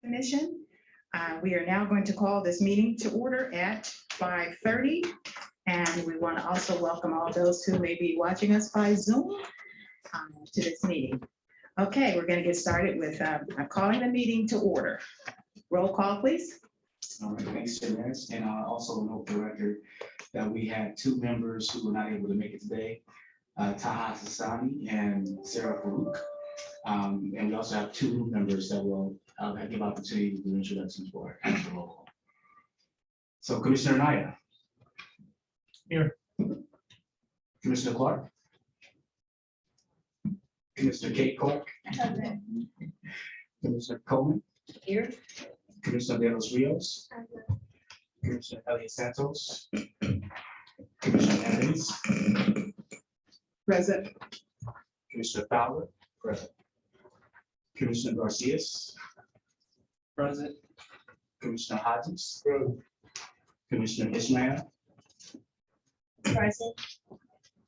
Commission. We are now going to call this meeting to order at 5:30. And we want to also welcome all those who may be watching us by Zoom to this meeting. Okay, we're going to get started with calling the meeting to order. Roll call, please. All right, thanks, Janice. And I also note the record that we had two members who were not able to make it today, Taha Sassani and Sarah Farouk. And we also have two new members that will give opportunity to do introductions for after roll call. So Commissioner Naya. Here. Commissioner Clark. Commissioner Kate Clark. Commissioner Coleman. Here. Commissioner De Los Rios. Commissioner Elliot Santos. Commissioner Evans. Present. Commissioner Fowler. Present. Commissioner Garcia. Present. Commissioner Hodges. Commissioner Ishmael. Present.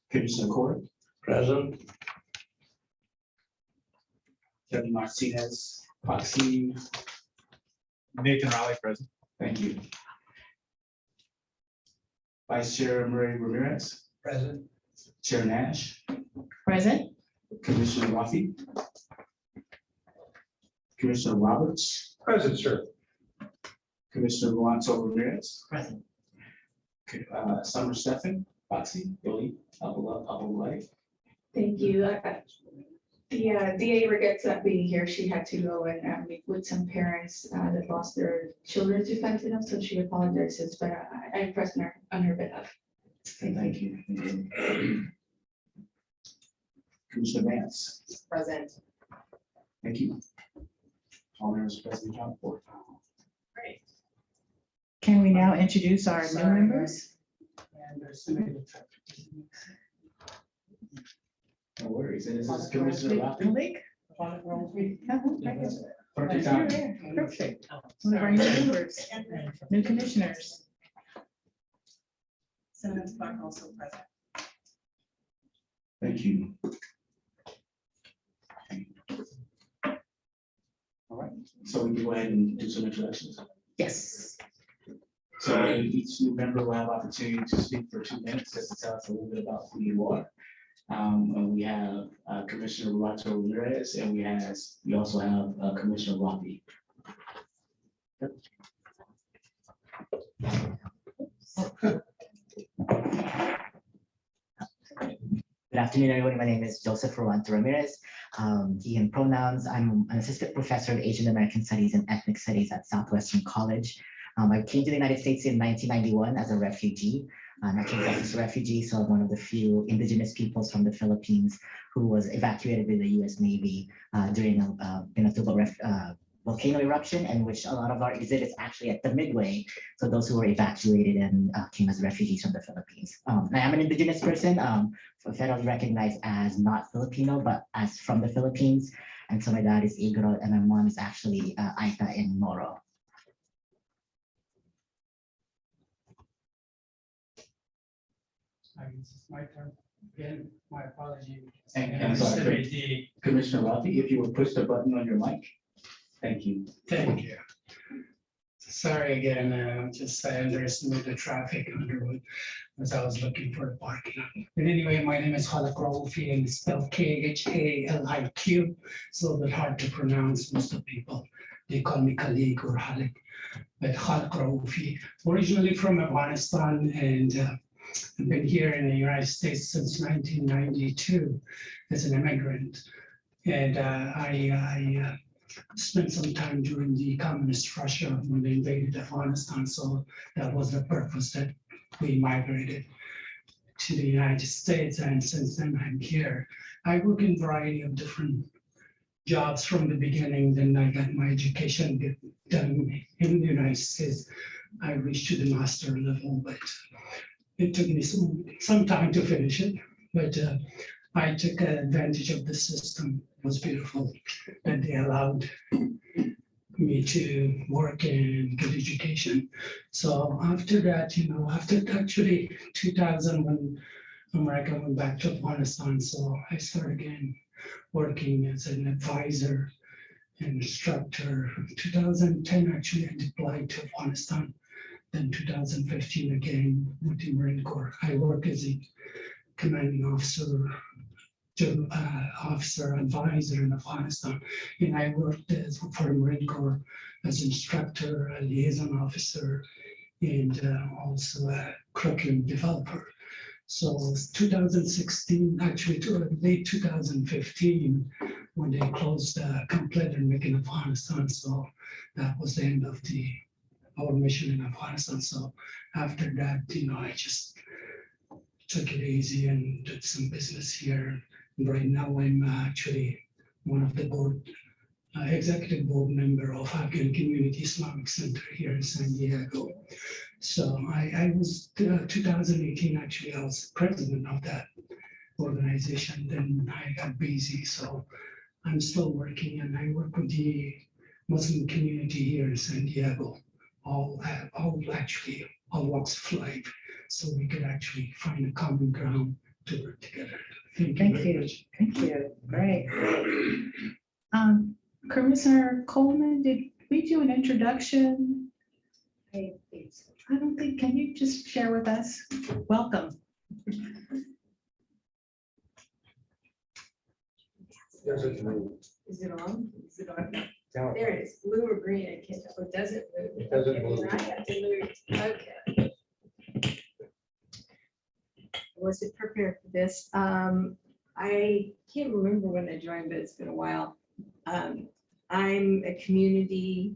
Commissioner Court. Present. Kevin Martinez. Foxy. Nathan Raleigh, present. Thank you. Vice Chair Murray Ramirez. Present. Chair Nash. Present. Commissioner Rafi. Commissioner Roberts. Present, sir. Commissioner Luanto Ramirez. Present. Summer Stephan. Foxy. Billy. Apple Life. Thank you. The DA regrets not being here. She had to go and meet with some parents that lost their children to fentanyl, so she apologizes, but I present her on her behalf. Thank you. Commissioner Vance. Present. Thank you. All members present, count for. Great. Can we now introduce our new members? No worries. And this is Commissioner Rafi. Malik? Perfect time. Perfect. One of our new members, new commissioners. Senator Clark also present. Thank you. All right, so we can go ahead and do some introductions. Yes. So each new member will have opportunity to speak for 2 minutes just to tell us a little bit about who you are. And we have Commissioner Luanto Ramirez, and we also have Commissioner Rafi. Good afternoon, everyone. My name is Joseph Ruanto Ramirez. He and pronouns. I'm an assistant professor of Asian American Studies and Ethnic Studies at Southwestern College. I came to the United States in 1991 as a refugee. I came back as a refugee, so I'm one of the few indigenous peoples from the Philippines who was evacuated with the U.S. Navy during a volcano eruption, in which a lot of our exhibits actually at the midway. So those who were evacuated and came as refugees from the Philippines. I am an indigenous person, federally recognized as not Filipino, but as from the Philippines. And so my dad is Igro and my mom is actually Aita in Moro. It's my turn. Again, my apology. And I'm sorry, Commissioner Rafi, if you would push the button on your mic. Thank you. Thank you. Sorry again, I underestimated the traffic Underwood as I was looking for the parking lot. But anyway, my name is Halik Raufi and it's spelled Khaliq. It's a little bit hard to pronounce. Most of the people, they call me Khaliq or Halik, but Halik Raufi. Originally from Afghanistan, and I've been here in the United States since 1992 as an immigrant. And I spent some time during the communist Russia when they invaded Afghanistan. So that was the purpose that we migrated to the United States. And since then I'm here. I work in a variety of different jobs from the beginning. Then I got my education done in the United States. I reached to the master level, but it took me some time to finish it, but I took advantage of the system. It was beautiful, and they allowed me to work and get education. So after that, after actually 2000, when America went back to Afghanistan, so I started again working as an advisor instructor. 2010, actually, I deployed to Afghanistan. Then 2015, again, with the Marine Corps. I work as a commanding officer to officer advisor in Afghanistan. And I worked as for the Marine Corps as instructor, a liaison officer, and also a curriculum developer. So 2016, actually to late 2015, when they closed Camp Leatherneck in Afghanistan. So that was the end of our mission in Afghanistan. So after that, I just took it easy and did some business here. And right now, I'm actually one of the executive board member of Afghan Community Islamic Center here in San Diego. So I was 2018, actually, I was president of that organization. Then I got busy, so I'm still working, and I work with the Muslim community here in San Diego, all walks of life, so we could actually find a common ground to work together. Thank you very much. Thank you. Great. Commissioner Coleman, did we do an introduction? I don't think, can you just share with us? Welcome. Is it on? Is it on? There it is, blue or green, I can't tell, it doesn't move. It doesn't Okay, move. I have to move, okay. I wasn't prepared for this. I can't remember when I joined, but it's been a while. I'm a community,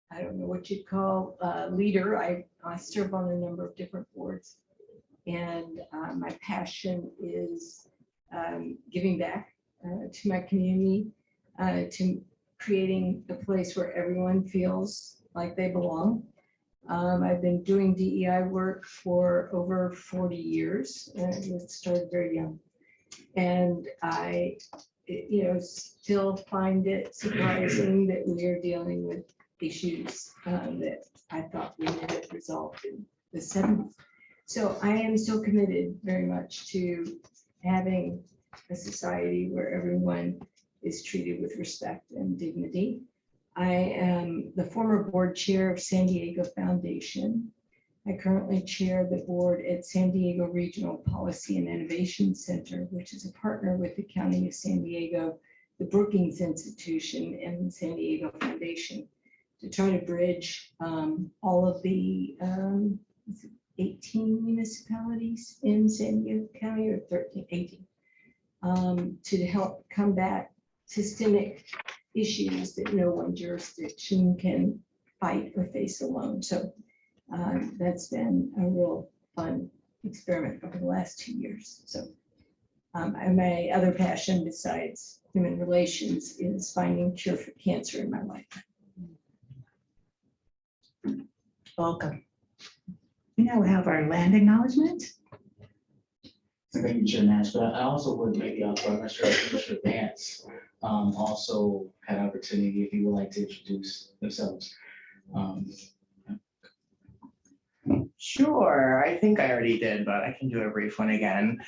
I don't know what you'd call, leader. I serve on a number of different boards. And my passion is giving back to my community, to creating a place where everyone feels like they belong. I've been doing DEI work for over 40 years, and it started very young. And I, still find it surprising that we are dealing with issues that I thought we had resolved in the 70s. So I am so committed very much to having a society where everyone is treated with respect and dignity. I am the former board chair of San Diego Foundation. I currently chair the board at San Diego Regional Policy and Innovation Center, which is a partner with the County of San Diego, the Brookings Institution, and the San Diego Foundation to try to bridge all of the 18 municipalities in San Diego County, or 18, to help combat systemic issues that no one jurisdiction can fight or face alone. So that's been a real fun experiment over the last 2 years. So and my other passion besides human relations is finding cure for cancer in my life. Welcome. We now have our land acknowledgement. So thank you, Chair Nash, but I also would maybe also, I'm not sure if Mr. Vance also had opportunity if he would like to introduce themselves. Sure, I think I already did, but I can do a brief one again.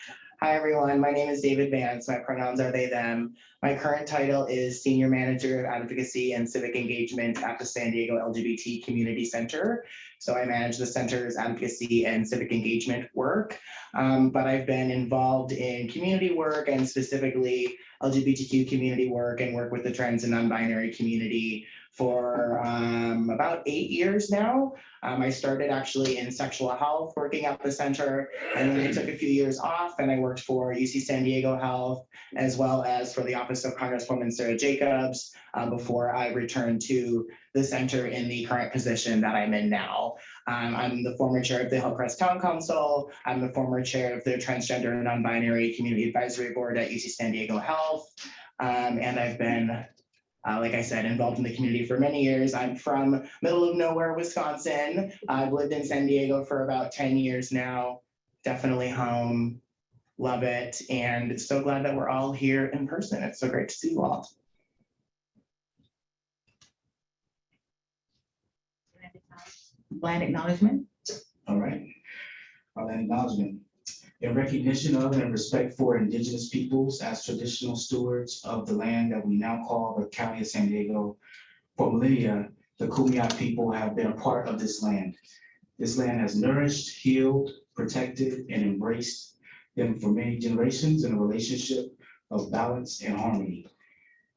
Hi, everyone. My name is David Vance. My pronouns are they, them. My current title is Senior Manager of Advocacy and Civic Engagement at the San Diego LGBT Community Center. So I manage the center's advocacy and civic engagement work, but I've been involved in community work and specifically LGBTQ community work and work with the trans and non-binary community for about 8 years now. I started actually in sexual health working at the center, and then I took a few years off and I worked for UC San Diego Health as well as for the Office of Congresswoman Sarah Jacobs before I returned to the center in the current position that I'm in now. I'm the former chair of the Hillcrest Town Council. I'm the former chair of the Transgender and Non-Binary Community Advisory Board at UC San Diego Health. And I've been like I said, involved in the community for many years. I'm from middle of nowhere, Wisconsin. I've lived in San Diego for about 10 years now. Definitely home, love it, and so glad that we're all here in person. It's so great to see you all. Land acknowledgement. All right, our land acknowledgement. In recognition of and respect for Indigenous peoples as traditional stewards of the land that we now call the County of San Diego, for millennia, the Kumeyaay people have been a part of this land. This land has nourished, healed, protected, and embraced them for many generations in a relationship of balance and harmony.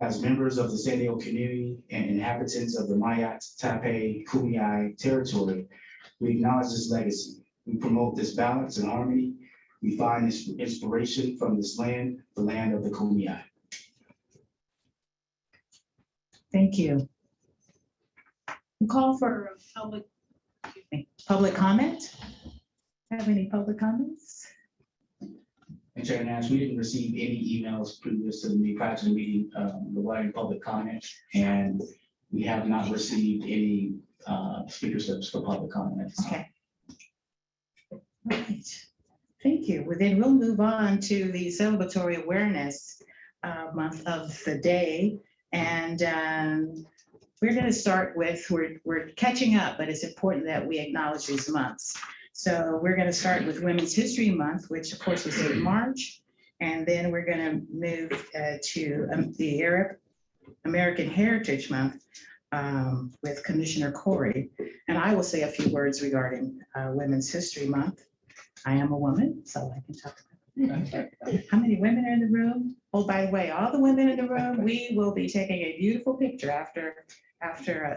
As members of the San Diego community and inhabitants of the Mayat Tape Kumeyaay territory, we acknowledge this legacy. We promote this balance and harmony. We find this inspiration from this land, the land of the Kumeyaay. Thank you. We call for public comment. Have any public comments? And Chair Nash, we didn't receive any emails previous to the meeting, prior to the meeting, regarding public comment, and we have not received any speaker slips for public comment at this time. Okay. Right. Thank you. Well, then we'll move on to the celebratory awareness month of the day. And we're going to start with, we're catching up, but it's important that we acknowledge these months. So we're going to start with Women's History Month, which of course was in March. And then we're going to move to the Arab American Heritage Month with Commissioner Corey. And I will say a few words regarding Women's History Month. I am a woman, so I can talk about it. How many women are in the room? Oh, by the way, all the women in the room, we will be taking a beautiful picture after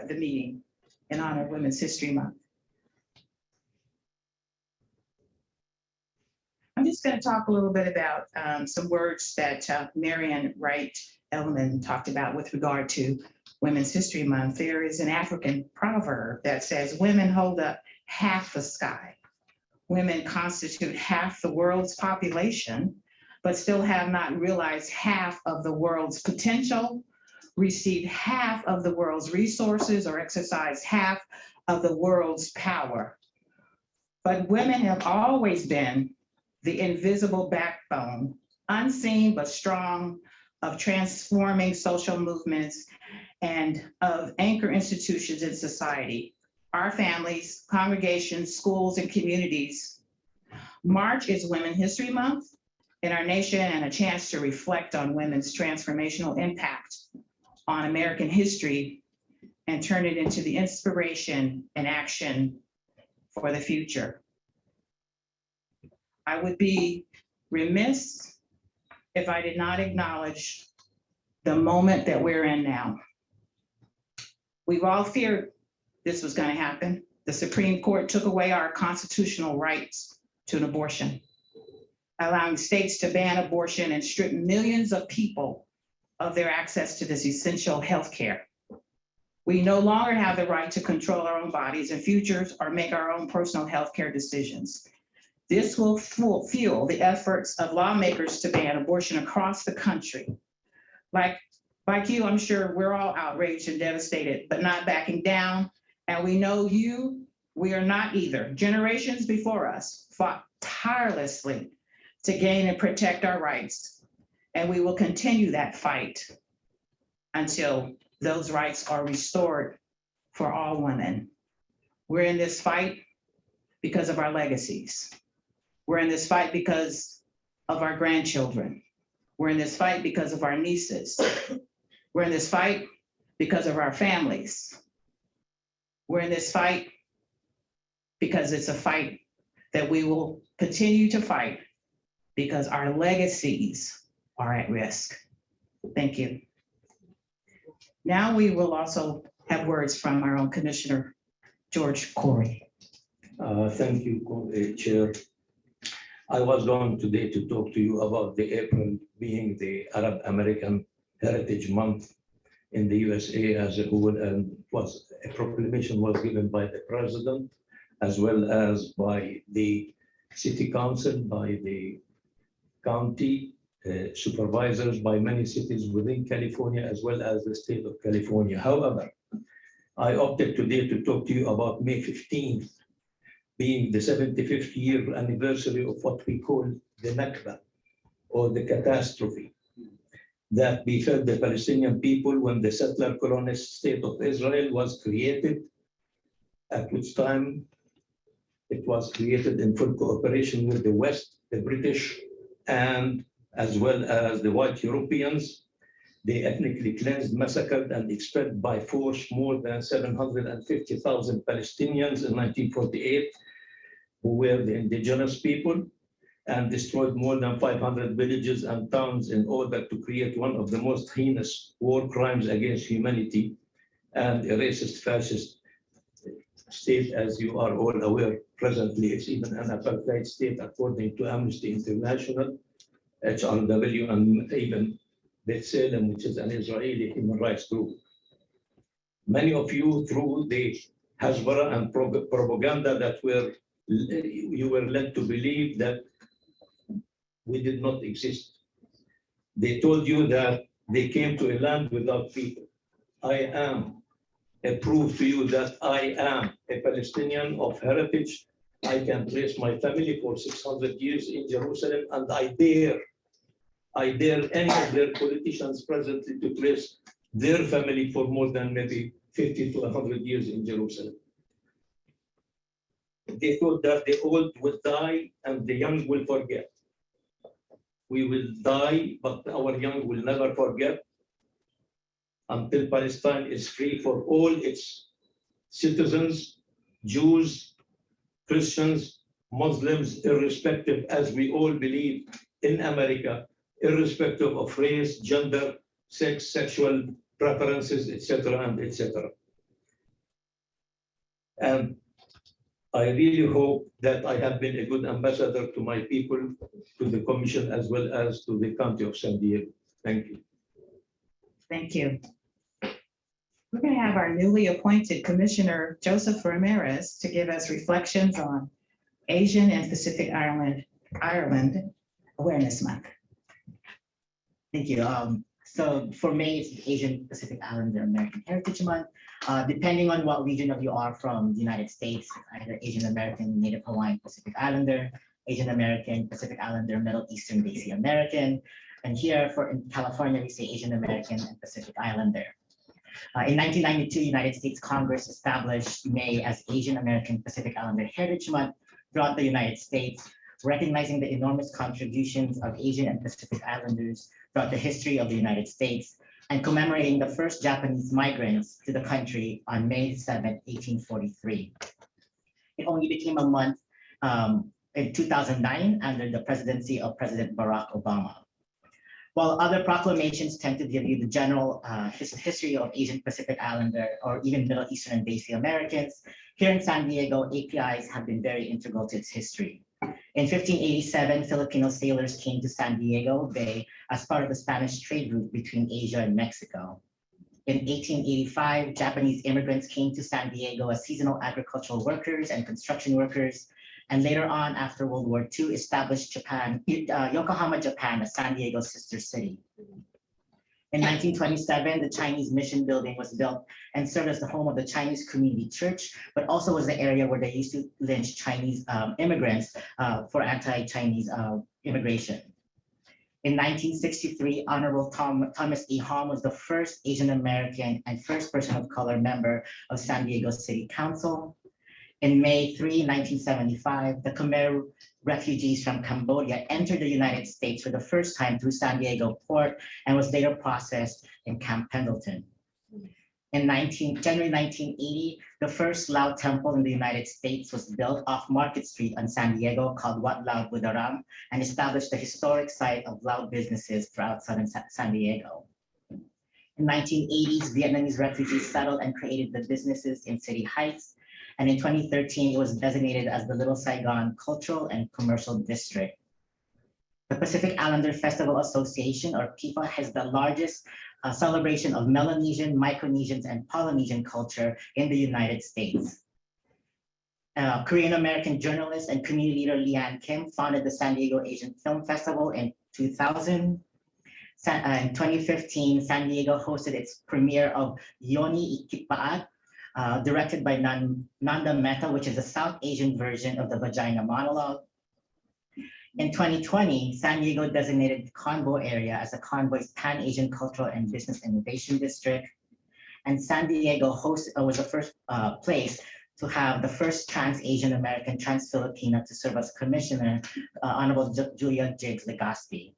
the meeting in honor of Women's History Month. I'm just going to talk a little bit about some words that Marian Wright Elman talked about with regard to Women's History Month. There is an African proverb that says, women hold up half the sky. Women constitute half the world's population, but still have not realized half of the world's potential, received half of the world's resources, or exercised half of the world's power. But women have always been the invisible backbone, unseen but strong, of transforming social movements and of anchor institutions in society. Our families, congregations, schools, and communities. March is Women's History Month in our nation and a chance to reflect on women's transformational impact on American history and turn it into the inspiration and action for the future. I would be remiss if I did not acknowledge the moment that we're in now. We've all feared this was going to happen. The Supreme Court took away our constitutional rights to an abortion, allowing states to ban abortion and strip millions of people of their access to this essential health care. We no longer have the right to control our own bodies and futures or make our own personal health care decisions. This will fuel the efforts of lawmakers to ban abortion across the country. Like you, I'm sure we're all outraged and devastated, but not backing down. And we know we are not either. Generations before us fought tirelessly to gain and protect our rights. And we will continue that fight until those rights are restored for all women. We're in this fight because of our legacies. We're in this fight because of our grandchildren. We're in this fight because of our nieces. We're in this fight because of our families. We're in this fight because it's a fight that we will continue to fight because our legacies are at risk. Thank you. Now we will also have words from our own Commissioner, George Corey. Thank you, Chair. I was going today to talk to you about the April being the Arab American Heritage Month in the USA as a whole, and a proclamation was given by the President as well as by the City Council, by the county supervisors, by many cities within California as well as the state of California. However, I opted today to talk to you about May 15th being the 75th year anniversary of what we call the Nakba, or the catastrophe that befell the Palestinian people when the settler colonist state of Israel was created, at which time it was created in full cooperation with the West the British, and as well as the white Europeans. They ethnically cleansed, massacred, and expelled by force more than 750,000 Palestinians in 1948, who were the indigenous people, and destroyed more than 500 villages and towns in order to create one of the most heinous war crimes against humanity and a racist fascist state, as you are all aware. Presently, it's even an apartheid state, according to Amnesty International, HRW, and even B'Tselem, which is an Israeli human rights group. Many of you, through the Hasbara and propaganda that you were led to believe that we did not exist. They told you that they came to a land without people. I am a proof to you that I am a Palestinian of heritage. I can trace my family for 600 years in Jerusalem, and I dare any of their politicians presently to trace their family for more than maybe 50 to 100 years in Jerusalem. They thought that the old will die and the young will forget. We will die, but our young will never forget until Palestine is free for all its citizens, Jews, Christians, Muslims, irrespective, as we all believe in America, irrespective of race, gender, sex, sexual preferences, etc., and etc. And I really hope that I have been a good ambassador to my people, to the commission, as well as to the county of San Diego. Thank you. Thank you. We're going to have our newly appointed Commissioner Joseph Ramirez to give us reflections on Asian and Pacific Ireland Awareness Month. Thank you. So for May, it's Asian Pacific Islander American Heritage Month. Depending on what region of you are from the United States, either Asian American, Native Hawaiian, Pacific Islander, Asian American, Pacific Islander, Middle Eastern, Desi American. And here in California, we say Asian American and Pacific Islander. In 1992, United States Congress established May as Asian American Pacific Islander Heritage Month throughout the United States, recognizing the enormous contributions of Asian and Pacific Islanders throughout the history of the United States, and commemorating the first Japanese migrants to the country on May 7, 1843. It only became a month in 2009 under the presidency of President Barack Obama. While other proclamations tend to give you the general history of Asian Pacific Islander or even Middle Eastern and Desi Americans, here in San Diego, APIs have been very integral to its history. In 1587, Filipino sailors came to San Diego Bay as part of the Spanish trade route between Asia and Mexico. In 1885, Japanese immigrants came to San Diego as seasonal agricultural workers and construction workers, and later on, after World War II, established Yokohama, Japan, as San Diego's sister city. In 1927, the Chinese Mission Building was built and served as the home of the Chinese Community Church, but also was the area where they used to lynch Chinese immigrants for anti-Chinese immigration. In 1963, Honorable Thomas E. Hom was the first Asian American and first person of color member of San Diego City Council. In May 3, 1975, the Khmer refugees from Cambodia entered the United States for the first time through San Diego port and was later processed in Camp Pendleton. In January 1980, the first Lao temple in the United States was built off Market Street on San Diego called Wat Lao Budaram and established the historic site of Lao businesses throughout southern San Diego. In 1980s, Vietnamese refugees settled and created the businesses in City Heights. And in 2013, it was designated as the Little Saigon Cultural and Commercial District. The Pacific Islander Festival Association, or PIFA, has the largest celebration of Melanesian, Micronesians, and Polynesian culture in the United States. Korean-American journalist and community leader Leanne Kim founded the San Diego Asian Film Festival in 2000. In 2015, San Diego hosted its premiere of Yoni Ikitpaat, directed by Nanda Mehta, which is a South Asian version of the Vagina Monologue. In 2020, San Diego designated the Convoy area as the Convoy's Pan-Asian Cultural and Business Innovation District. And San Diego was the first place to have the first trans Asian American, trans Filipina to serve as commissioner, Honorable Julia Jiggs Legaspi.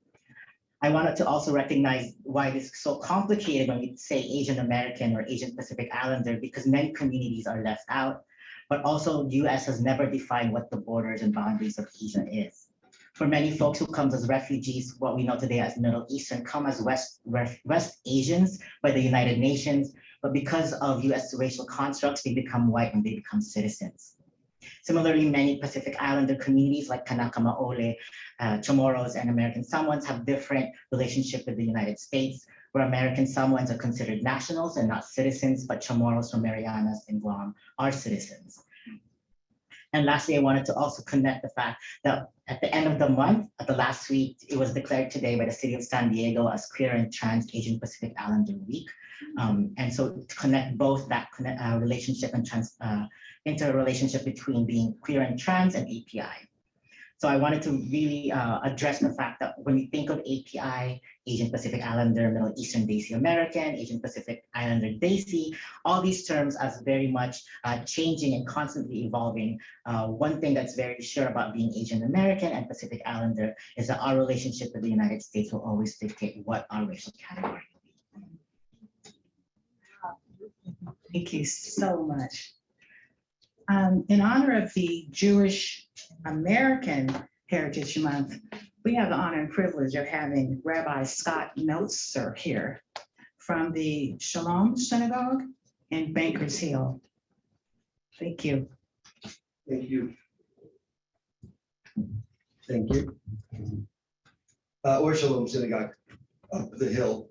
I wanted to also recognize why this is so complicated when we say Asian American or Asian Pacific Islander, because many communities are left out, but also US has never defined what the borders and boundaries of Asia is. For many folks who come as refugees, what we know today as Middle Eastern, come as West Asians by the United Nations, but because of US racial constructs, they become white and they become citizens. Similarly, many Pacific Islander communities like Kanaka Maoli, Chamorros, and American Samoans have different relationship with the United States, where American Samoans are considered nationals and not citizens, but Chamorros from Marianas and Guam are citizens. And lastly, I wanted to also connect the fact that at the end of the month, at the last week, it was declared today by the city of San Diego as Queer and Trans Asian Pacific Islander Week. And so to connect both that relationship and interrelationship between being queer and trans and API. So I wanted to really address the fact that when we think of API, Asian Pacific Islander, Middle Eastern Desi American, Asian Pacific Islander Desi, all these terms as very much changing and constantly evolving. One thing that's very sure about being Asian American and Pacific Islander is that our relationship with the United States will always dictate what our racial category will be. Thank you so much. In honor of the Jewish American Heritage Month, we have the honor and privilege of having Rabbi Scott Meltzer here from the Shalom Synagogue in Bankers Hill. Thank you. Thank you. Thank you. Or Shalom Synagogue up the hill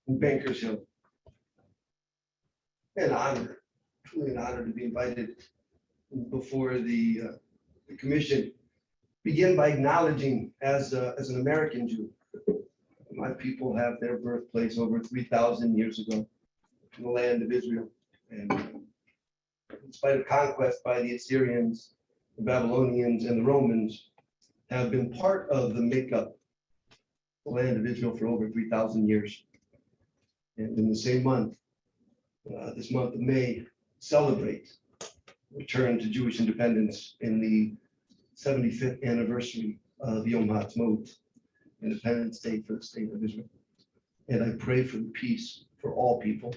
in Bankers Hill. An honor, truly an honor to be invited before the commission. Begin by acknowledging as an American Jew, my people have their birthplace over 3,000 years ago in the land of Israel. And in spite of conquest by the Assyrians, the Babylonians, and the Romans, have been part of the makeup of the land of Israel for over 3,000 years. And in the same month, this month of May, celebrate return to Jewish independence in the 75th anniversary of Yom HaAtzmaut, Independence Day for the state of Israel. And I pray for the peace for all people,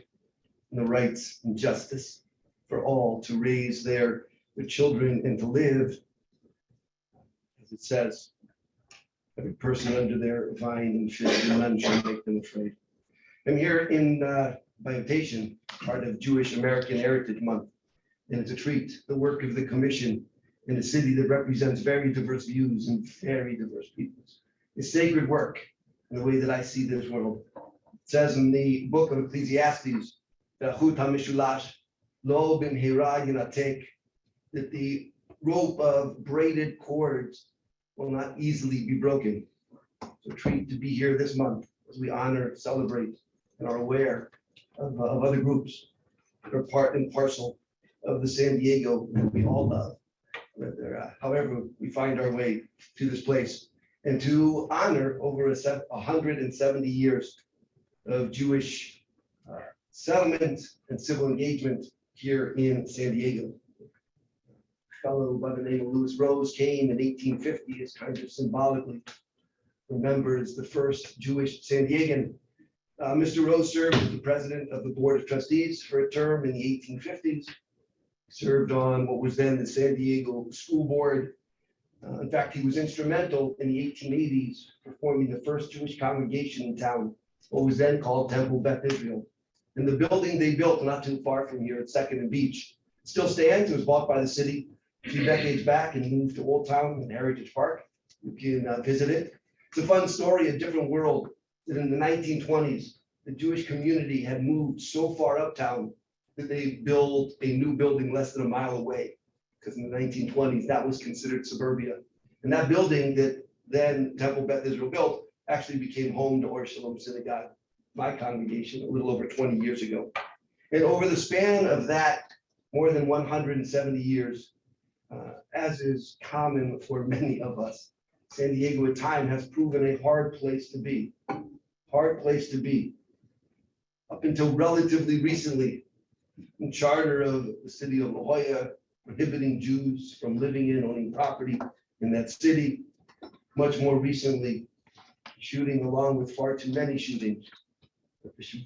and the rights and justice for all to raise their children and to live, as it says, every person under their vine and fig, and none shall make them afraid. I'm here in by invitation, part of Jewish American Heritage Month, and it's a treat, the work of the commission in a city that represents very diverse views and very diverse peoples. It's sacred work in the way that I see this world. It says in the book of Ecclesiastes, that the rope of braided cords will not easily be broken. So a treat to be here this month as we honor, celebrate, and are aware of other groups that are part and parcel of the San Diego that we all love. However, we find our way to this place, and to honor over 170 years of Jewish settlement and civil engagement here in San Diego. A fellow by the name of Louis Rose came in 1850 as kind of symbolically remembers the first Jewish San Diegan. Mr. Rose served as the president of the Board of Trustees for a term in the 1850s. Served on what was then the San Diego School Board. In fact, he was instrumental in the 1880s for forming the first Jewish congregation in town, what was then called Temple Beth Israel. And the building they built not too far from here at 2nd and Beach still stands. It was bought by the city a few decades back and moved to Old Town and Heritage Park. You can visit it. It's a fun story, a different world, that in the 1920s, the Jewish community had moved so far uptown that they built a new building less than a mile away, because in the 1920s, that was considered suburbia. And that building that then Temple Beth Israel built actually became home to Or Shalom Synagogue, my congregation, a little over 20 years ago. And over the span of that, more than 170 years, as is common for many of us, San Diego at times has proven a hard place to be. Hard place to be. Up until relatively recently, and charter of the city of La Jolla prohibiting Jews from living in, owning property in that city. Much more recently, shooting along with far too many shootings,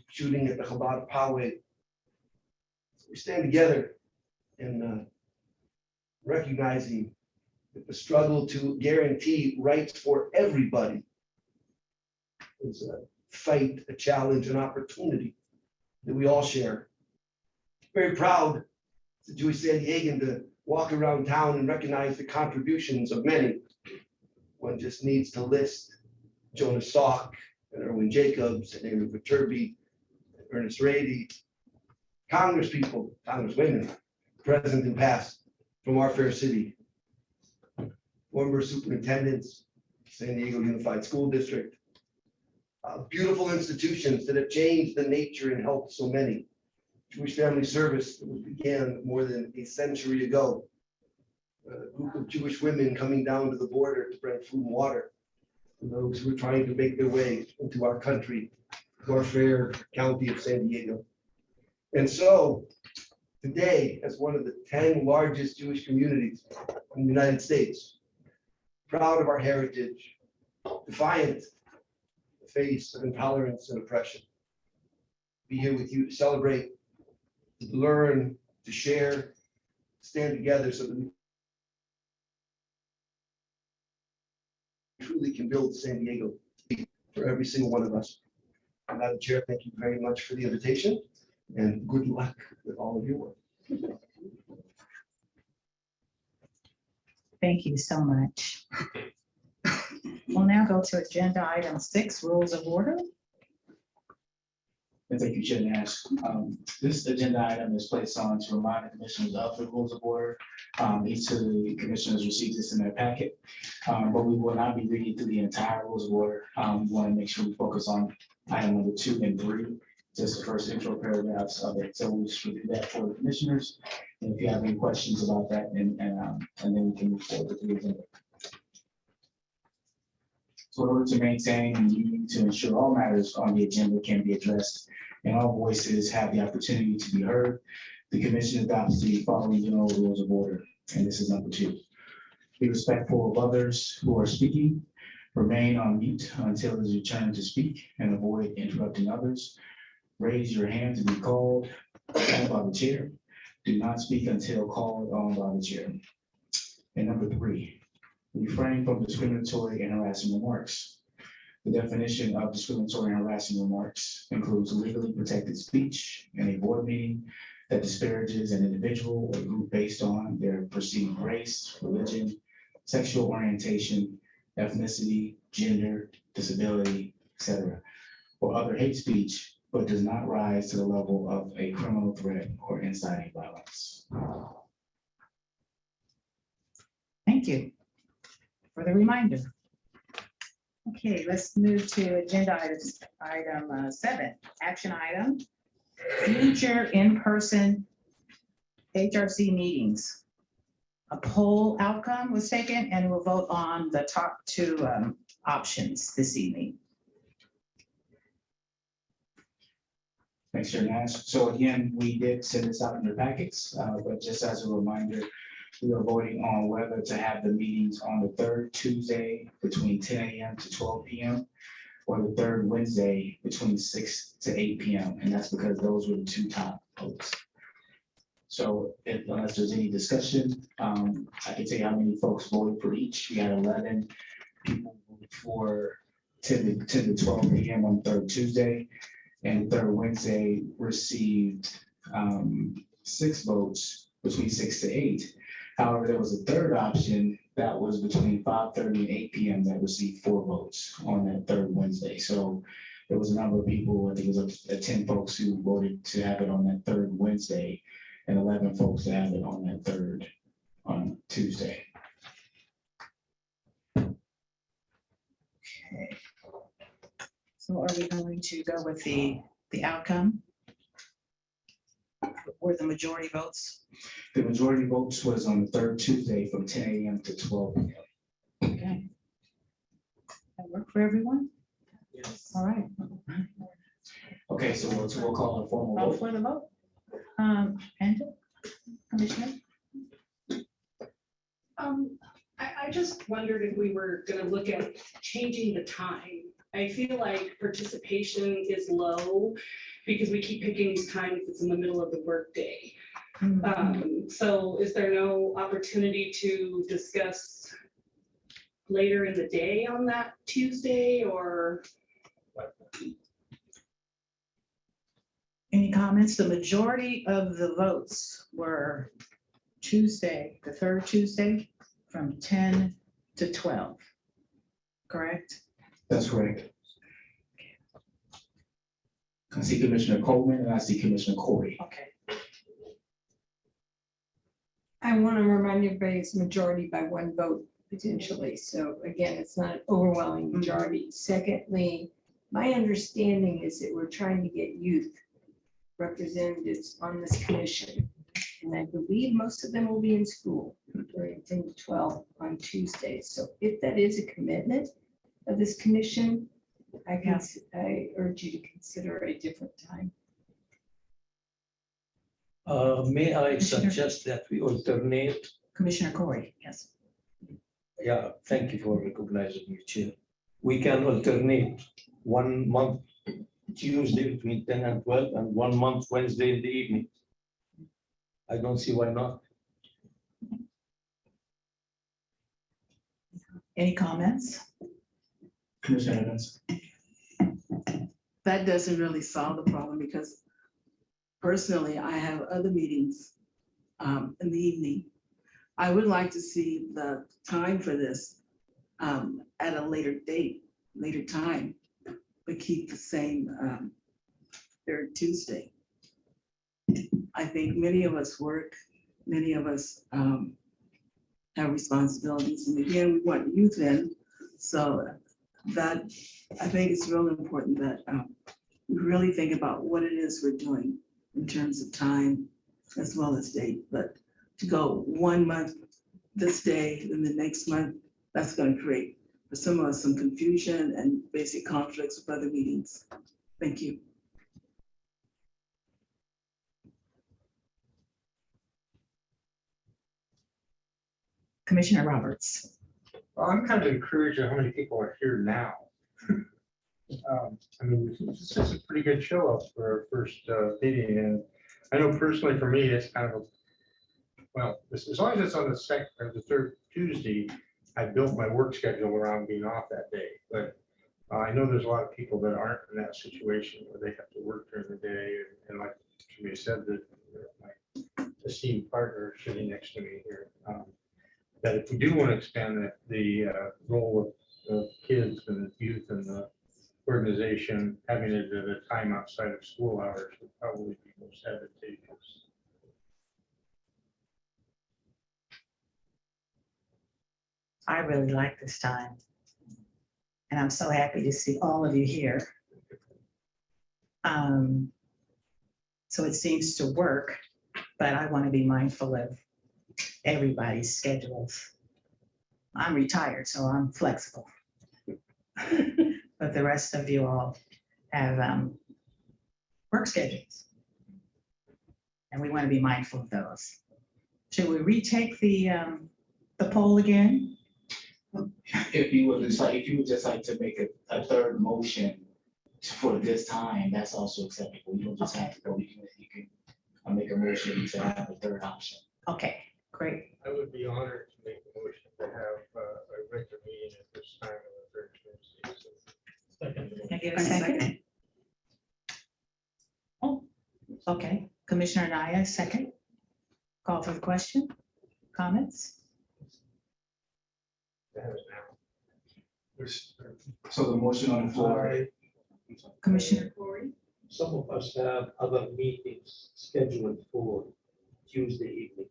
shooting at the Chabad Poway. We stand together in recognizing that the struggle to guarantee rights for everybody is a fight, a challenge, an opportunity that we all share. Very proud as a Jewish San Diegan to walk around town and recognize the contributions of many. One just needs to list Jonas Salk and Erwin Jacobs and Amy Viterbi, Ernest Rady, congresspeople, congresswomen, present and past from our fair city, former superintendents, San Diego Unified School District, beautiful institutions that have changed the nature and helped so many. Jewish Family Service that was began more than a century ago. A group of Jewish women coming down to the border to bring food and water to those who are trying to make their way into our country, to our fair county of San Diego. And so today, as one of the 10 largest Jewish communities in the United States, proud of our heritage, defiant in the face of intolerance and oppression, be here with you to celebrate, to learn, to share, stand together so that we truly can build San Diego for every single one of us. Madam Chair, thank you very much for the invitation and good luck with all of your work. Thank you so much. We'll now go to agenda item 6, rules of order. And thank you, Chair Nash. This agenda item is placed on to remind the commissioners of the rules of order. Each of the commissioners received this in their packet, but we will not be reading through the entire rules of order. We want to make sure we focus on item number 2 and 3, just the first intro paragraphs of it. So we'll just review that for the commissioners. And if you have any questions about that, and then we can move forward with the agenda. So in order to maintain and union to ensure all matters on the agenda can be addressed and all voices have the opportunity to be heard, the commission adopts the following general rules of order. And this is number 2. Be respectful of others who are speaking. Remain on mute until it is your turn to speak and avoid interrupting others. Raise your hand to be called on by the chair. Do not speak until called on by the chair. And number 3. Refrain from discriminatory and harassing remarks. The definition of discriminatory and harassing remarks includes legally protected speech in a board meeting that disparages an individual or group based on their perceived race, religion, sexual orientation, ethnicity, gender, disability, etc., or other hate speech, but does not rise to the level of a criminal threat or inciting violence. Thank you for the reminder. Okay, let's move to agenda item 7, action item, future in-person HRC meetings. A poll outcome was taken and we'll vote on the top 2 options this evening. Thanks, Chair Nash. So again, we did send this out in your packets, but just as a reminder, we are voting on whether to have the meetings on the 3rd Tuesday between 10 a.m. to 12 p.m. or the 3rd Wednesday between 6 to 8 p.m. And that's because those were the 2 top votes. So unless there's any discussion, I can tell you how many folks voted for each. We had 11 people voted for 10 to 12 p.m. on 3rd Tuesday. And 3rd Wednesday received 6 votes between 6 to 8. However, there was a 3rd option that was between 5:30 and 8 p.m. that received 4 votes on that 3rd Wednesday. So there was a number of people, I think it was up to 10 folks who voted to have it on that 3rd Wednesday and 11 folks to have it on that 3rd on Tuesday. Okay. So are we going to go with the outcome? Or the majority votes? The majority votes was on the 3rd Tuesday from 10 a.m. to 12 p.m. Okay. That work for everyone? Yes. All right. Okay, so we'll call a formal Call vote. for the vote. Angela, Commissioner? I just wondered if we were gonna look at changing the time. I feel like participation is low because we keep picking these times that's in the middle of the workday. So is there no opportunity to discuss later in the day on that Tuesday or? Any comments? The majority of the votes were Tuesday, the third Tuesday, from 10 to 12, correct? That's correct. I see Commissioner Coleman and I see Commissioner Corey. Okay. I want to remind everybody it's majority by one vote potentially. So again, it's not an overwhelming majority. Secondly, my understanding is that we're trying to get youth representatives on this commission. And I believe most of them will be in school during 10 to 12 on Tuesdays. So if that is a commitment of this commission, I urge you to consider a different time. May I suggest that we alternate? Commissioner Corey, yes. Yeah, thank you for recognizing me, Chair. We can alternate 1 month Tuesday between 10 and 12 and 1 month Wednesday in the evening. I don't see why not. Any comments? Commissioner Evans. That doesn't really solve the problem because personally, I have other meetings in the evening. I would like to see the time for this at a later date, later time, but keep the same third Tuesday. I think many of us work, many of us have responsibilities, and again, we want youth in. So that, I think it's real important that we really think about what it is we're doing in terms of time as well as date. But to go 1 month this day, then the next month, that's going to create for some of us some confusion and basic conflicts with other meetings. Thank you. Commissioner Roberts. Well, I'm kind of encouraged at how many people are here now. I mean, it's just a pretty good show up for our first meeting, and I know personally for me, it's kind of a, well, as long as it's on the second or the third Tuesday, I built my work schedule around being off that day. But I know there's a lot of people that aren't in that situation where they have to work during the day, and like Jimmy said, that my esteemed partner sitting next to me here. That if we do want to expand the role of kids and youth in the organization, having it at a time outside of school hours would probably be most advantageous. I really like this time. And I'm so happy to see all of you here. So it seems to work, but I want to be mindful of everybody's schedules. I'm retired, so I'm flexible. But the rest of you all have work schedules. And we want to be mindful of those. Should we retake the poll again? If you would just like to make a third motion for this time, that's also acceptable. You don't just have to go, you can make a motion to have a third option. Okay, great. I would be honored to make the motion to have a regular meeting at this time on the third Tuesday. Can I get a second? Oh, okay. Commissioner Naya, second. Call for the question. Comments? So the motion on the floor. Commissioner Corey? Some of us have other meetings scheduled for Tuesday evening.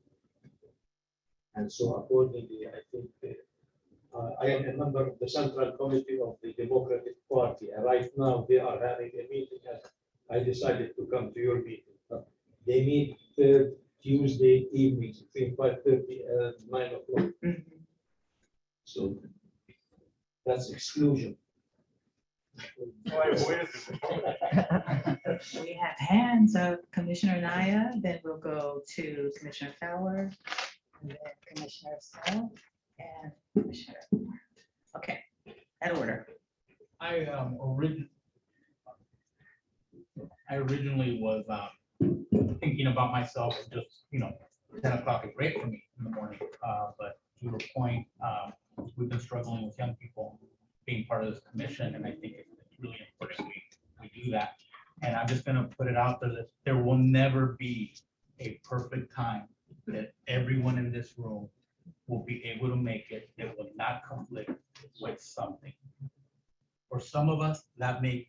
And so accordingly, I think I am a member of the Central Committee of the Democratic Party. And right now they are having a meeting and I decided to come to your meeting. They meet third Tuesday evenings between 5:30 and 9 o'clock. So that's exclusion. So I avoided this. We have hands of Commissioner Naya, then we'll go to Commissioner Fowler, and then Commissioner Sell, and Commissioner. Okay, that order. I originally was thinking about myself as just, 10 o'clock is great for me in the morning. But to your point, we've been struggling with young people being part of this commission, and I think it's really important we do that. And I'm just gonna put it out there that there will never be a perfect time that everyone in this room will be able to make it. It will not conflict with something. For some of us, that may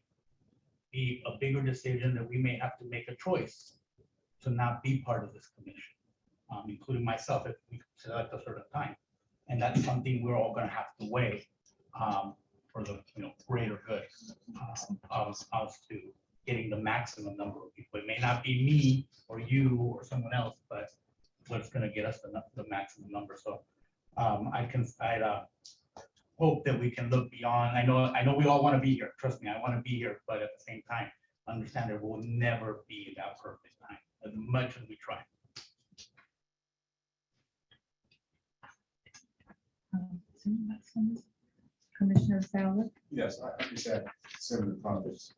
be a bigger decision that we may have to make a choice to not be part of this commission, including myself if we select a certain time. And that's something we're all gonna have to weigh for the greater good of us to getting the maximum number of people. It may not be me or you or someone else, but what's gonna get us the maximum number. So I'd hope that we can look beyond. I know we all want to be here. Trust me, I want to be here, but at the same time, understand there will never be that perfect time, as much as we try. Commissioner Fowler. Yes, I just had similar comments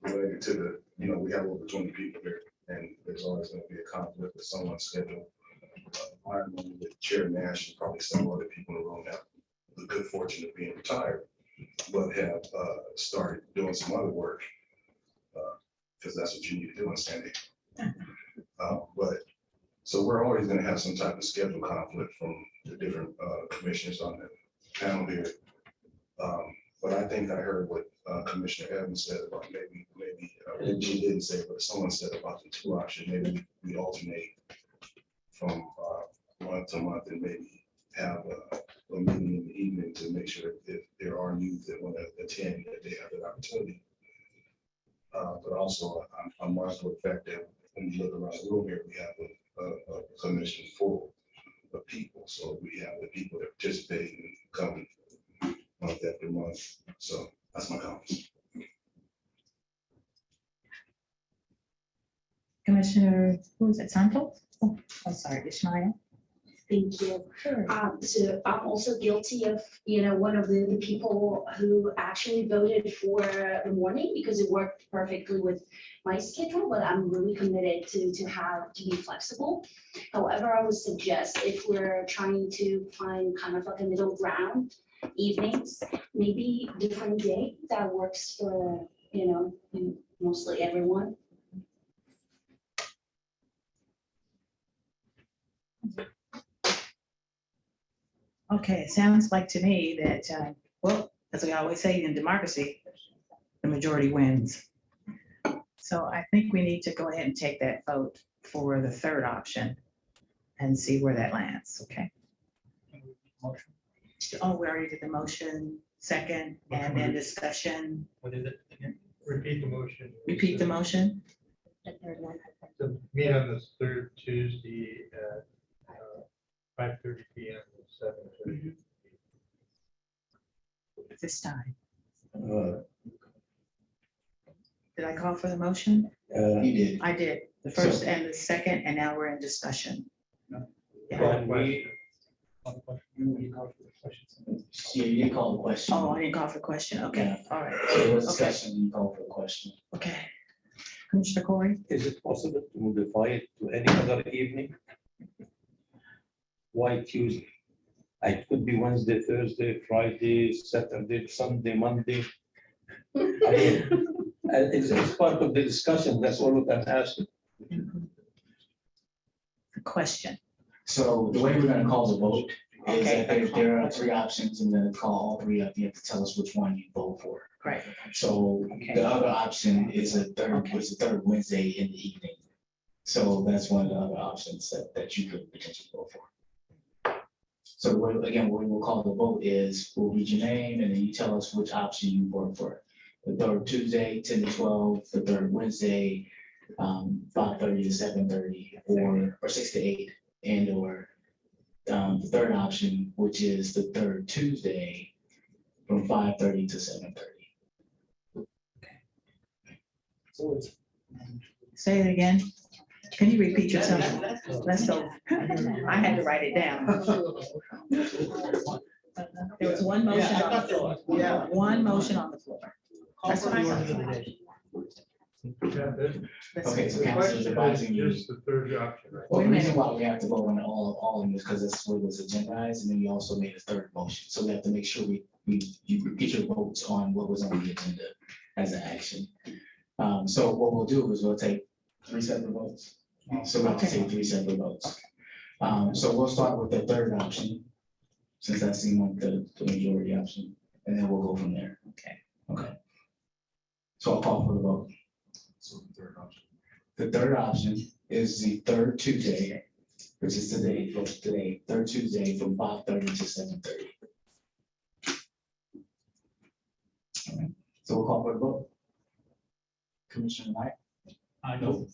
related to the, we have over 20 people here, and there's always going to be a conflict with someone's schedule. I'm with Chair Nash and probably some other people in the room have the good fortune of being retired, but have started doing some other work because that's what you need to do in Sandy. But so we're always going to have some type of schedule conflict from the different commissioners on the panel here. But I think I heard what Commissioner Evans said about maybe she didn't say, but someone said about the two option. Maybe we alternate from month to month and maybe have a meeting in the evening to make sure if there are youth that want to attend, that they have that opportunity. But also, I'm mindful of the fact that when you look around the room here, we have a commission full of people. So we have the people that participate and come month after month. So that's my comments. Commissioner, who is it, Santos? Oh, I'm sorry, Ishmael. Thank you. Sure. So I'm also guilty of, one of the people who actually voted for the morning because it worked perfectly with my schedule, but I'm really committed to be flexible. However, I would suggest if we're trying to find kind of like a middle ground, evenings, maybe different day that works for, mostly everyone. Okay, it sounds like to me that, well, as we always say in democracy, the majority wins. So I think we need to go ahead and take that vote for the third option and see where that lands, okay? Oh, we already did the motion, second, and then discussion. What is it again? Repeat the motion. Repeat the motion. To meet on this third Tuesday at 5:30 p.m. to 7:30. This time. Uh, Did I call for the motion? You did. I did, the first and the second, and now we're in discussion. Yeah. Can we, Yeah, you did call the question. Oh, I didn't call for question, okay, all right, So it was okay. discussion, you called for the question. Okay. Commissioner Corey? is it possible to modify it to any other evening? Why Tuesday? It could be Wednesday, Thursday, Friday, Saturday, Sunday, Monday. I mean, it's part of the discussion, that's all I'm asking. The question. So the way we're gonna call the vote is Okay. that there are three options and then call all three up. You have to tell us which one you vote for. Great. So Okay. the other option is a third, Okay. was the third Wednesday in the evening. So that's one of the other options that you could potentially vote for. So again, what we will call the vote is, we'll read your name and then you tell us which option you vote for. The third Tuesday, 10 to 12, the third Wednesday, 5:30 to 7:30, or 6 to 8, and or the third option, which is the third Tuesday from 5:30 to 7:30. Say it again. Can you repeat yourself? Let's go. I had to write it down. There was one motion on the floor. Yeah, one motion on the floor. That's what I said. Okay, so The council is question advising is you. just the third option, right? Well, the reason why we have to vote on all of them is because that's what was agendized, and then we also made a third motion. So we have to make sure you get your votes on what was on the agenda as an action. So what we'll do is we'll take 3 separate votes. So we'll have to take 3 separate votes. So we'll start with the third option, since that seemed like the majority option, and then we'll go from there. Okay. So I'll call for the vote. So the third option. The third option is the third Tuesday, which is today, folks, today, third Tuesday from 5:30 to 7:30. All right, so we'll call for the vote. Commissioner Knight? No.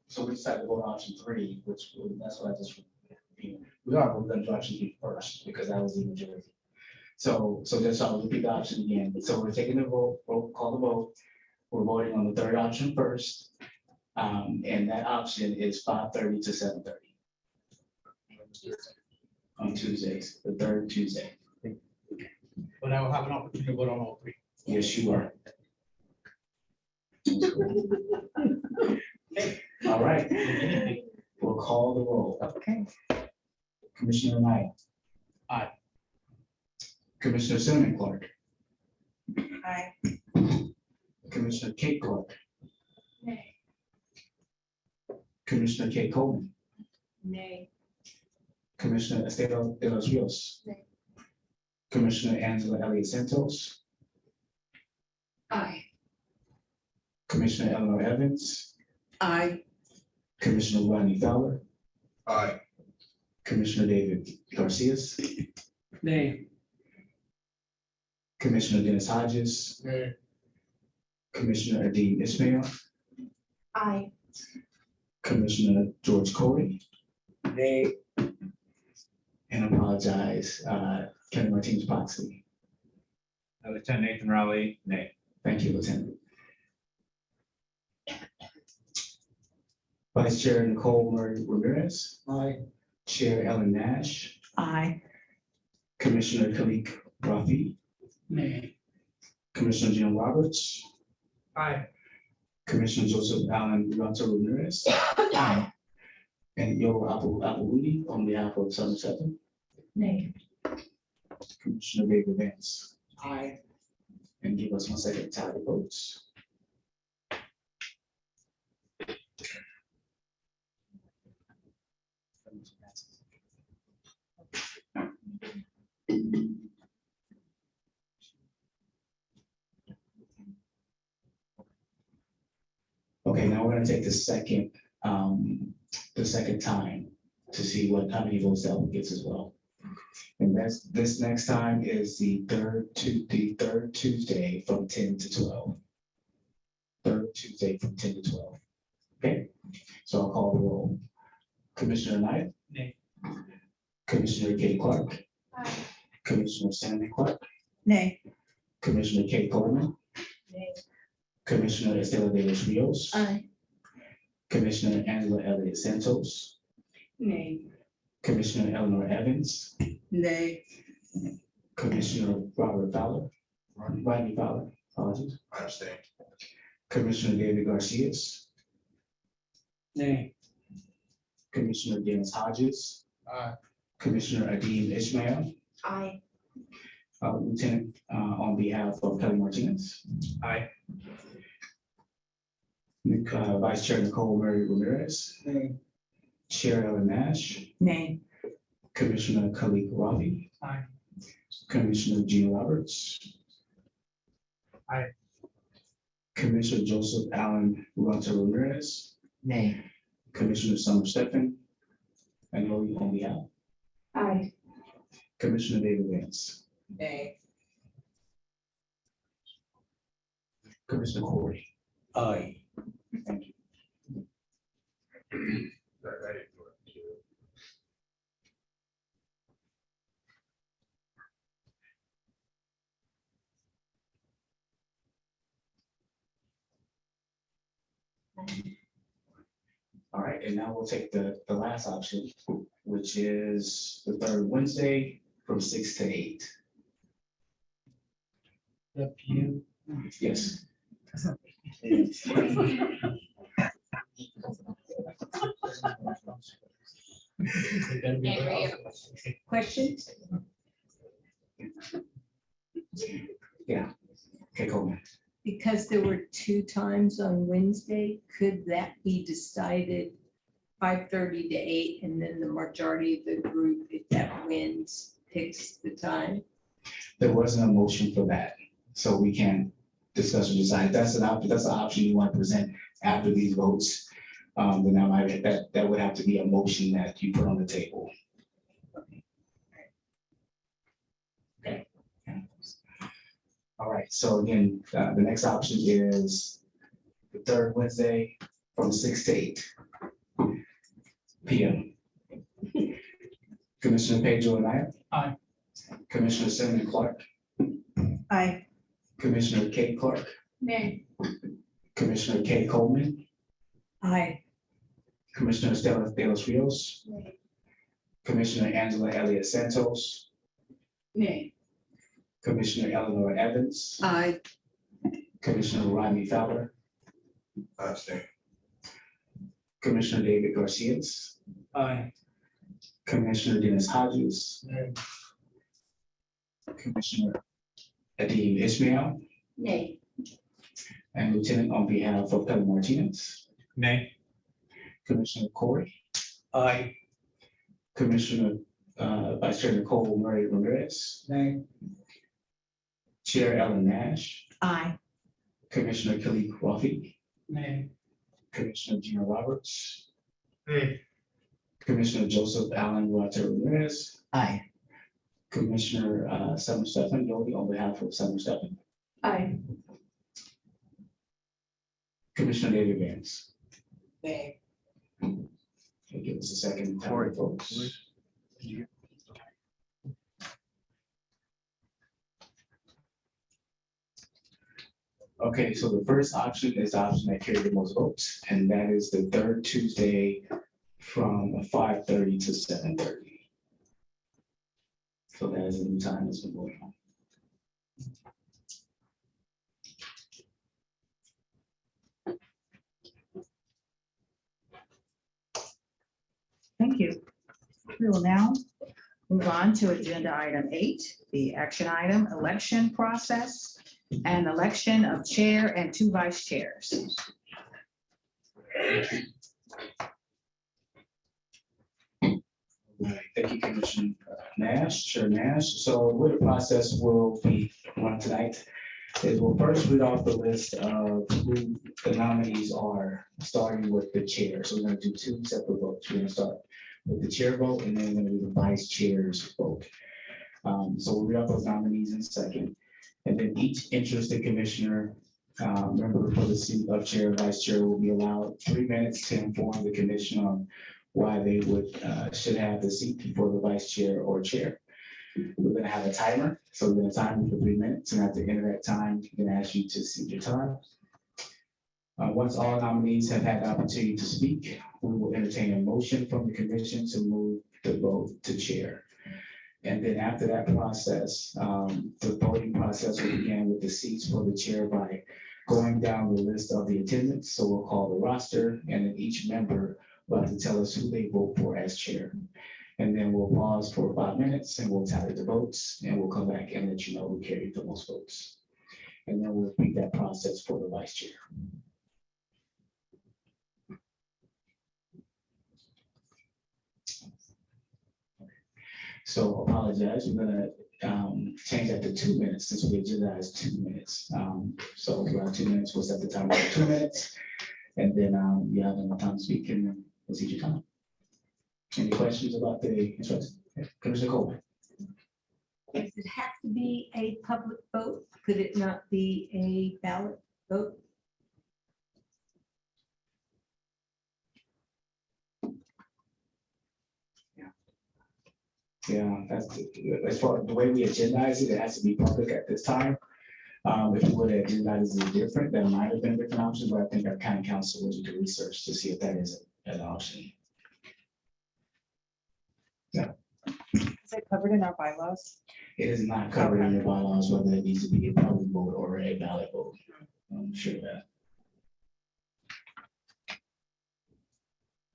So we decided to vote on option 3, which, that's what I just, we are going to option 3 first, because that was the majority. So just I'll repeat the option again. So we're taking the vote, call the vote. We're voting on the third option first. And that option is 5:30 to 7:30 on Tuesdays, the third Tuesday. But I will have an opportunity to vote on all 3. Yes, you are. All right, we'll call the roll. Okay. Commissioner Knight. Aye. Commissioner Cinnamon Clark. Aye. Commissioner Kate Clark. Nay. Commissioner Kate Coleman. Nay. Commissioner Estela de los Rios. Nay. Commissioner Angela Elliott Santos. Aye. Commissioner Eleanor Evans. Aye. Commissioner Rodney Fowler. Aye. Commissioner David Garcias. Nay. Commissioner Dennis Hodges. Nay. Commissioner Adine Ismail. Aye. Commissioner George Corey. Nay. And I apologize, Kenny Martinez Poxley. Lieutenant Nathan Raleigh, nay. Thank you, Lieutenant. Vice Chair Nicole Murray Ramirez. Aye. Chair Ellen Nash. Aye. Commissioner Kalik Rafi. Nay. Commissioner Jim Roberts. Aye. Commissioner Joseph Allen Ronto Ramirez. Aye. And Yo Apple on behalf of Southern Seven. Nay. Commissioner David Vance. Aye. And give us 1 second to tally the votes. Okay, now we're gonna take the second time to see how many votes that one gets as well. And this next time is the third Tuesday from 10 to 12. Third Tuesday from 10 to 12. Okay, so I'll call the roll. Commissioner Knight. Nay. Commissioner Kate Clark. Aye. Commissioner Sandy Clark. Nay. Commissioner Kate Coleman. Nay. Commissioner Estela de los Rios. Aye. Commissioner Angela Elliott Santos. Nay. Commissioner Eleanor Evans. Nay. Commissioner Robert Fowler. Rodney Fowler, apologies. I abstain. Commissioner David Garcias. Nay. Commissioner Dennis Hodges. Aye. Commissioner Adine Ismail. Aye. Lieutenant, on behalf of Kelly Martinez. Aye. Vice Chair Nicole Murray Ramirez. Nay. Chair Ellen Nash. Nay. Commissioner Kalik Ravi. Aye. Commissioner Gene Roberts. Aye. Commissioner Joseph Allen Ronto Ramirez. Nay. Commissioner Summer Stephan. And Lori on behalf. Aye. Commissioner David Vance. Nay. Commissioner Corey. Aye. Thank you. All right, and now we'll take the last option, which is the third Wednesday from 6 to 8. Up to you. Yes. Questions? Yeah. Okay, Coleman. Because there were 2 times on Wednesday, could that be decided 5:30 to 8, and then the majority of the group, if that wins, picks the time? There wasn't a motion for that, so we can't discuss or decide. That's an option, that's an option you want to present after these votes. Then that would have to be a motion that you put on the table. Okay. All right, so again, the next option is the third Wednesday from 6 to 8 p.m. Commissioner Pedro Anaya. Aye. Commissioner Senator Clark. Aye. Commissioner Kate Clark. Nay. Commissioner Kay Coleman. Aye. Commissioner Stella De Los Rios. Nay. Commissioner Angela Elliott Santos. Nay. Commissioner Eleanor Evans. Aye. Commissioner Rodney Fowler. I abstain. Commissioner David Garcias. Aye. Commissioner Dennis Hodges. Commissioner Adeem Ishmael. Nay. And Lieutenant on behalf of Kelly Martinez. Nay. Commissioner Corey. Aye. Commissioner Vice Chair Nicole Murray Ramirez. Nay. Chair Ellen Nash. Aye. Commissioner Kelly Rafi. Nay. Commissioner Gina Roberts. Hey, Commissioner Joseph Allen Walter Ramirez. Aye. Commissioner Summer Stephan Yoli on behalf of Summer Stephan. Aye. Commissioner David Vance. Nay. Okay, give us a second. to tally the votes. Okay, so the first option is the option that carried the most votes, and that is the third Tuesday from 5:30 to 7:30. So that is a new time that's been going on. Thank you. We will now move on to agenda item 8, the action item, election process and election of chair and 2 vice chairs. Right, thank you, Commissioner Nash, Chair Nash. So the way the process will be run tonight is we'll first read off the list of who the nominees are, starting with the chair. So we're gonna do 2 separate votes. We're gonna start with the chair vote and then we're gonna do the vice chair's vote. So we'll read off those nominees in a second. And then each interested commissioner, member for the seat of chair or vice chair will be allowed 3 minutes to inform the commission on why they should have the seat for the vice chair or chair. We're gonna have a timer, so we're gonna time you for 3 minutes, and at the end of that time, we're gonna ask you to cede your time. Once all nominees have had the opportunity to speak, we will entertain a motion from the commission to move the vote to chair. And then after that process, the voting process will begin with the seats for the chair by going down the list of the attendants. So we'll call the roster, and then each member will have to tell us who they vote for as chair. And then we'll pause for 5 minutes and we'll tally the votes and we'll come back and let you know who carried the most votes. And then we'll repeat that process for the vice chair. So apologize, we're gonna change that to 2 minutes since we agendized 2 minutes. So we'll have 2 minutes, we'll set the timer for 2 minutes. And then you have enough time to speak and then we'll see your time. Any questions about the instructions? Commissioner Coleman? Does it have to be a public vote? Could it not be a ballot vote? Yeah, that's, as far as the way we agendize it, it has to be public at this time. If you would have agendas is different, there might have been different options, but I think our county council will do the research to see if that is an option. Is it covered in our bylaws? It is not covered in your bylaws whether it needs to be a public vote or a ballot vote. I'm sure of that.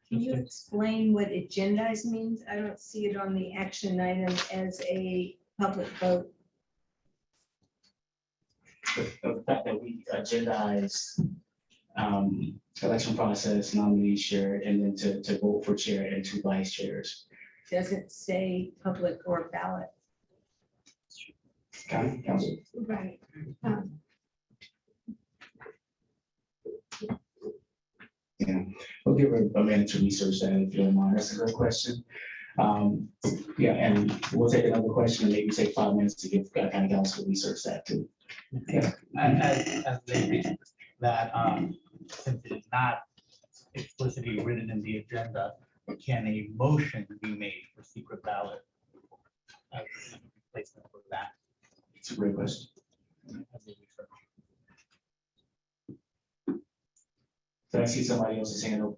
Can you explain what agendize means? I don't see it on the action item as a public vote. The fact that we agendize election process, nominee chair, and then to vote for chair and 2 vice chairs. Doesn't say public or ballot. County council. Right. Yeah, we'll give her a minute to research that if you don't mind. That's a great question. Yeah, and we'll take another question and maybe take 5 minutes to give county council to research that too. Yeah. As they, that, since it is not explicitly written in the agenda, can a motion be made for secret ballot? As a replacement for that? It's a great question. As a research. So I see somebody else's hand up.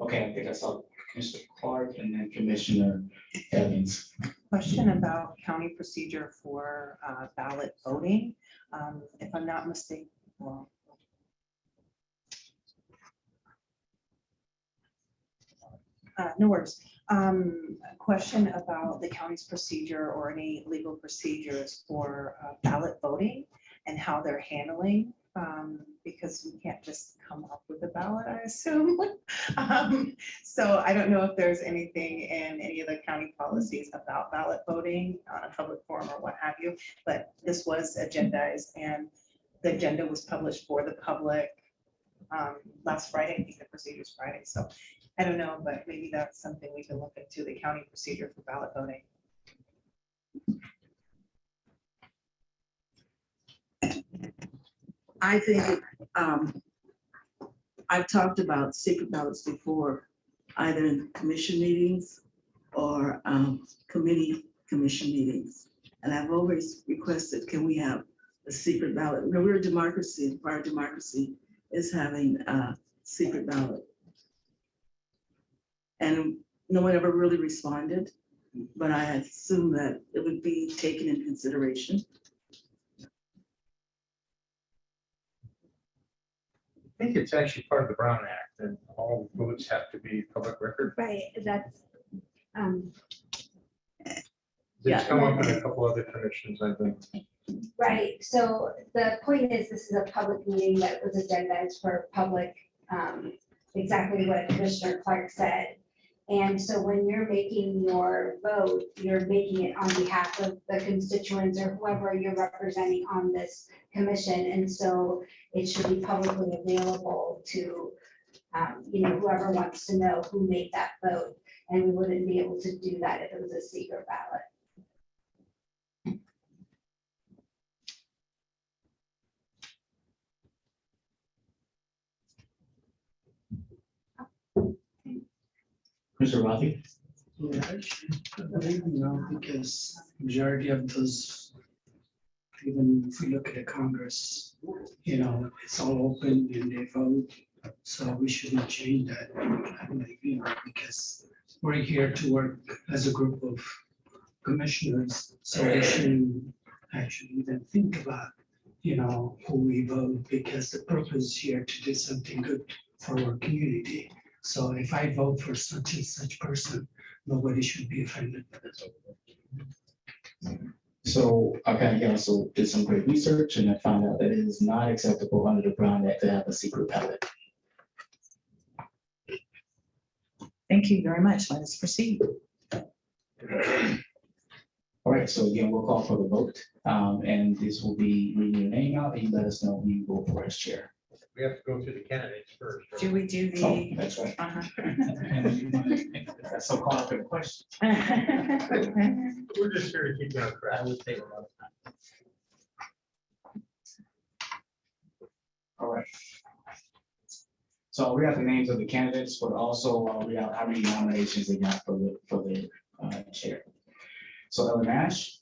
Okay, I think I saw Commissioner Clark and then Commissioner Evans. Question about county procedure for ballot voting. If I'm not mistaken, well, no worries. Question about the county's procedure or any legal procedures for ballot voting and how they're handling, because we can't just come up with a ballot, I assume. So I don't know if there's anything in any of the county policies about ballot voting on a public forum or what have you, but this was agendized and the agenda was published for the public last Friday. I think the procedure's Friday, so I don't know, but maybe that's something we can look into, the county procedure for ballot voting. I think, I've talked about secret ballots before, either in commission meetings or commission meetings. And I've always requested, can we have a secret ballot? We're a democracy, and our democracy is having a secret ballot. And no one ever really responded, but I assume that it would be taken in consideration. I think it's actually part of the Brown Act, and all votes have to be public record. Right, that's, It's come up in a couple other commissions, I think. right, so the point is, this is a public meeting that was agendized for public, exactly what Commissioner Clark said. And so when you're making your vote, you're making it on behalf of the constituents or whoever you're representing on this commission. And so it should be publicly available to, whoever wants to know who made that vote. And we wouldn't be able to do that if it was a secret ballot. Mr. Rafi? Yeah, I believe, because majority of those, even if we look at the Congress, it's all open and they vote. So we shouldn't change that. I believe, because we're here to work as a group of commissioners. So we shouldn't actually even think about, who we vote, because the purpose is here to do something good for our community. So if I vote for such and such person, nobody should be offended. So our county council did some great research and I found out that it is not acceptable under the Brown Act to have a secret ballot. Thank you very much. Let us proceed. All right, so again, we'll call for the vote. And this will be reading your name out and you let us know who you vote for as chair. We have to go through the candidates first. right? Do we do Oh, the? that's right. Uh-huh. That's so called for the question. We're just here to keep you on track. I would take a lot of time. All right. So I'll read out the names of the candidates, but also I'll read out how many nominations they got for the chair. So Ellen Nash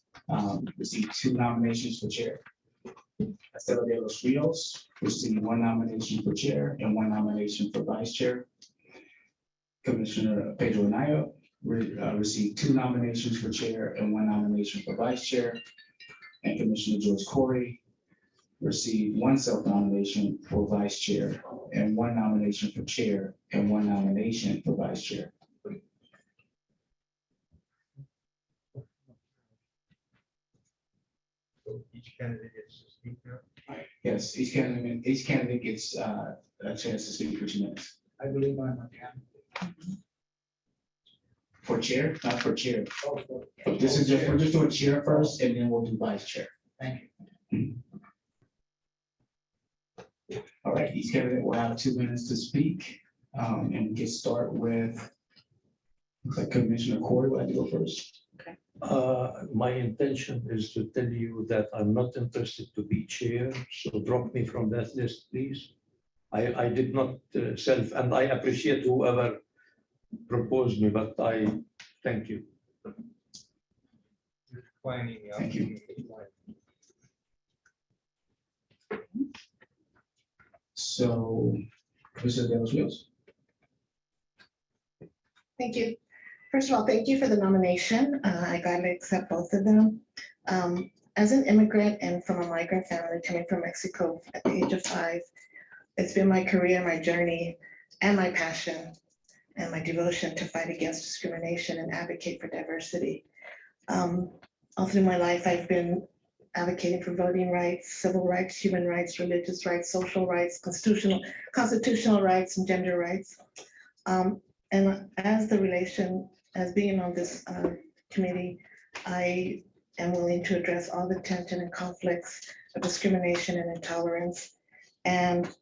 received 2 nominations for chair. Estela de los Rios received 1 nomination for chair and 1 nomination for vice chair. Commissioner Pedro Anaya received 2 nominations for chair and 1 nomination for vice chair. And Commissioner George Corey received 1 self-nomination for vice chair and 1 nomination for chair and 1 nomination for vice chair. So each candidate gets to speak now. Yes, each candidate gets a chance to speak for 2 minutes. I believe I'm a candidate. For chair, not for chair. This is just, we're just doing chair first and then we'll do vice chair. Thank you. All right, each candidate will have 2 minutes to speak. And we can start with, looks like Commissioner Corey would like to go first. My intention is to tell you that I'm not interested to be chair, so drop me from that list, please. I did not and I appreciate whoever proposed me, but I thank you. Planning. Thank you. So, Commissioner De Los Rios. Thank you. First of all, thank you for the nomination. I gladly accept both of them. As an immigrant and from a migrant family coming from Mexico at the age of 5, it's been my career, my journey, and my passion and my devotion to fight against discrimination and advocate for diversity. All through my life, I've been advocating for voting rights, civil rights, human rights, religious rights, social rights, constitutional rights, and gender rights. And as being on this committee, I am willing to address all the tension and conflicts of discrimination and intolerance and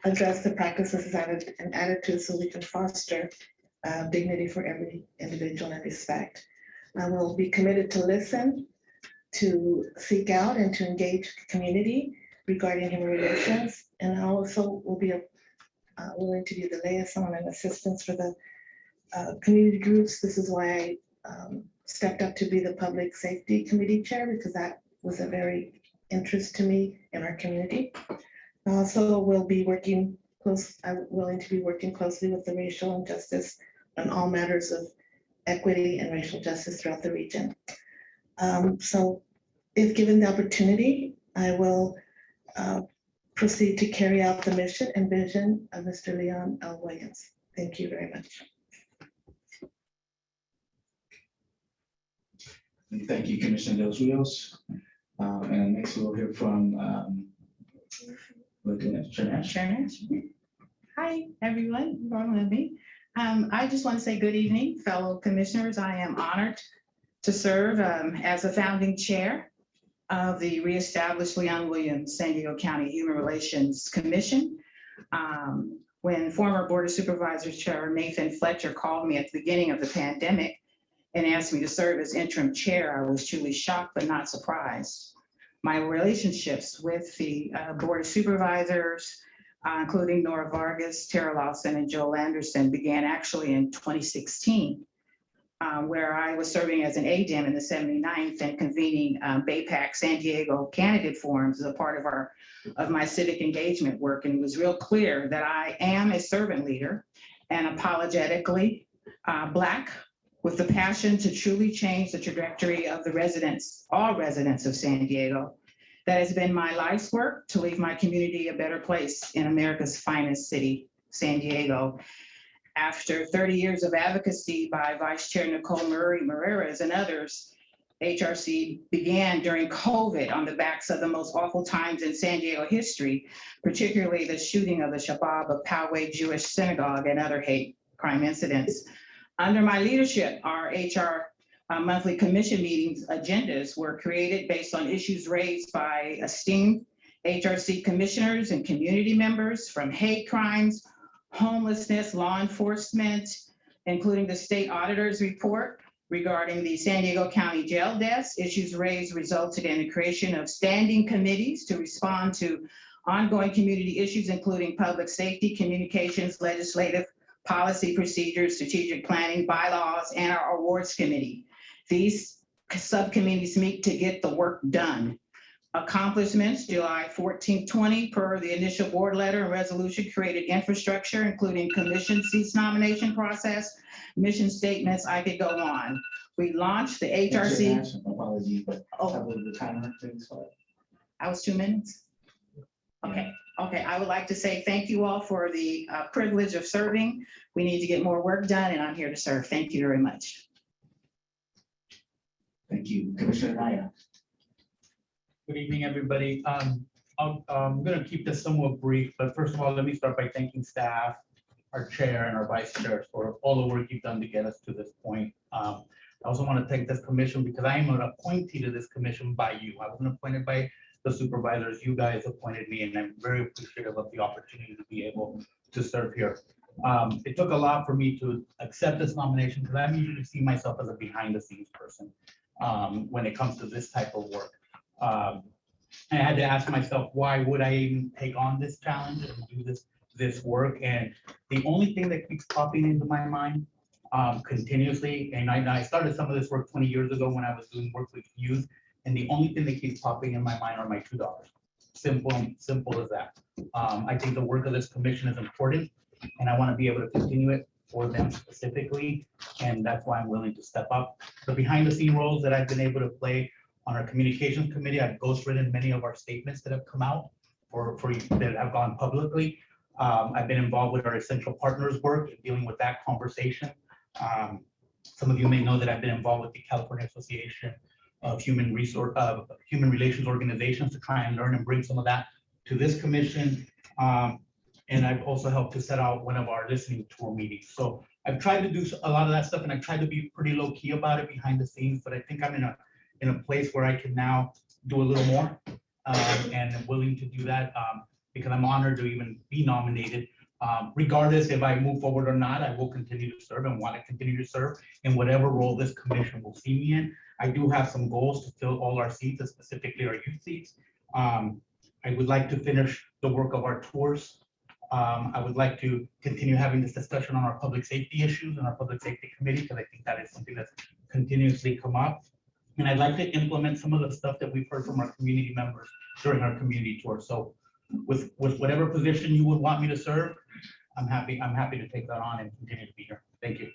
address the practices and attitudes so we can foster dignity for every individual and respect. I will be committed to listen, to seek out and to engage the community regarding human relations. And I also will be willing to be the liaison and assistance for the community groups. This is why I stepped up to be the Public Safety Committee Chair, because that was a very interest to me in our community. Also, I'm willing to be working closely with the racial injustice on all matters of equity and racial justice throughout the region. So if given the opportunity, I will proceed to carry out the mission and vision of Mr. Leon L. Williams. Thank you very much. Thank you, Commissioner De Los Rios. And next we'll hear from Hi, everyone. I just want to say good evening, fellow commissioners. I am honored to serve as a founding chair of the reestablished Leon Williams San Diego County Human Relations Commission. When former Board of Supervisors Chair Nathan Fletcher called me at the beginning of the pandemic and asked me to serve as interim chair, I was truly shocked but not surprised. My relationships with the Board of Supervisors, including Nora Vargas, Tara Lawson, and Joel Anderson, began actually in 2016, where I was serving as an ADEM in the 79th and convening BAPAC San Diego candidate forums as a part of my civic engagement work. And it was real clear that I am a servant leader and apologetically Black, with the passion to truly change the trajectory of all residents of San Diego. That has been my life's work, to leave my community a better place in America's finest city, San Diego. After 30 years of advocacy by Vice Chair Nicole Murray Moreras and others, HRC began during COVID on the backs of the most awful times in San Diego history, particularly the shooting of the Shabab of Poway Jewish Synagogue and other hate crime incidents. Under my leadership, our HR monthly commission meetings agendas were created based on issues raised by esteemed HRC commissioners and community members, from hate crimes, homelessness, law enforcement, including the state auditor's report regarding the San Diego County jail deaths. Issues raised resulted in the creation of standing committees to respond to ongoing community issues, including public safety, communications, legislative, policy, procedures, strategic planning, bylaws, and our awards committee. These subcommittees meet to get the work done. Accomplishments, July 14, 20, per the initial board letter and resolution, created infrastructure, including commission seats nomination process, mission statements, I could go on. We launched the HRC. Apologies, but I Oh, will the timer, please. I was 2 minutes? Okay, I would like to say thank you all for the privilege of serving. We need to get more work done, and I'm here to serve. Thank you very much. Thank you. Commissioner Naya. Good evening, everybody. I'm gonna keep this somewhat brief, but first of all, let me start by thanking staff, our chair and our vice chair for all the work you've done to get us to this point. I also want to thank this commission because I am an appointee to this commission by you. I wasn't appointed by the supervisors. You guys appointed me, and I'm very appreciative of the opportunity to be able to serve here. It took a lot for me to accept this nomination because I usually see myself as a behind the scenes person when it comes to this type of work. I had to ask myself, why would I even take on this challenge and do this work? And the only thing that keeps popping into my mind continuously, and I started some of this work 20 years ago when I was doing work with youth, and the only thing that keeps popping in my mind are my 2 daughters. Simple as that. I think the work of this commission is important, and I want to be able to continue it for them specifically, and that's why I'm willing to step up. The behind the scene roles that I've been able to play on our communications committee, I've ghostwritten many of our statements that have come out or that have gone publicly. I've been involved with our essential partners work and dealing with that conversation. Some of you may know that I've been involved with the California Association of Human Relations Organizations to try and learn and bring some of that to this commission. And I've also helped to set out one of our listening tour meetings. So I've tried to do a lot of that stuff, and I've tried to be pretty low key about it behind the scenes, but I think I'm in a place where I can now do a little more, and I'm willing to do that because I'm honored to even be nominated. Regardless if I move forward or not, I will continue to serve and want to continue to serve in whatever role this commission will see me in. I do have some goals to fill all our seats, specifically our youth seats. I would like to finish the work of our tours. I would like to continue having this discussion on our public safety issues and our public safety committee, because I think that is something that's continuously come up. And I'd like to implement some of the stuff that we've heard from our community members during our community tour. So with whatever position you would want me to serve, I'm happy to take that on and continue to be here. Thank you.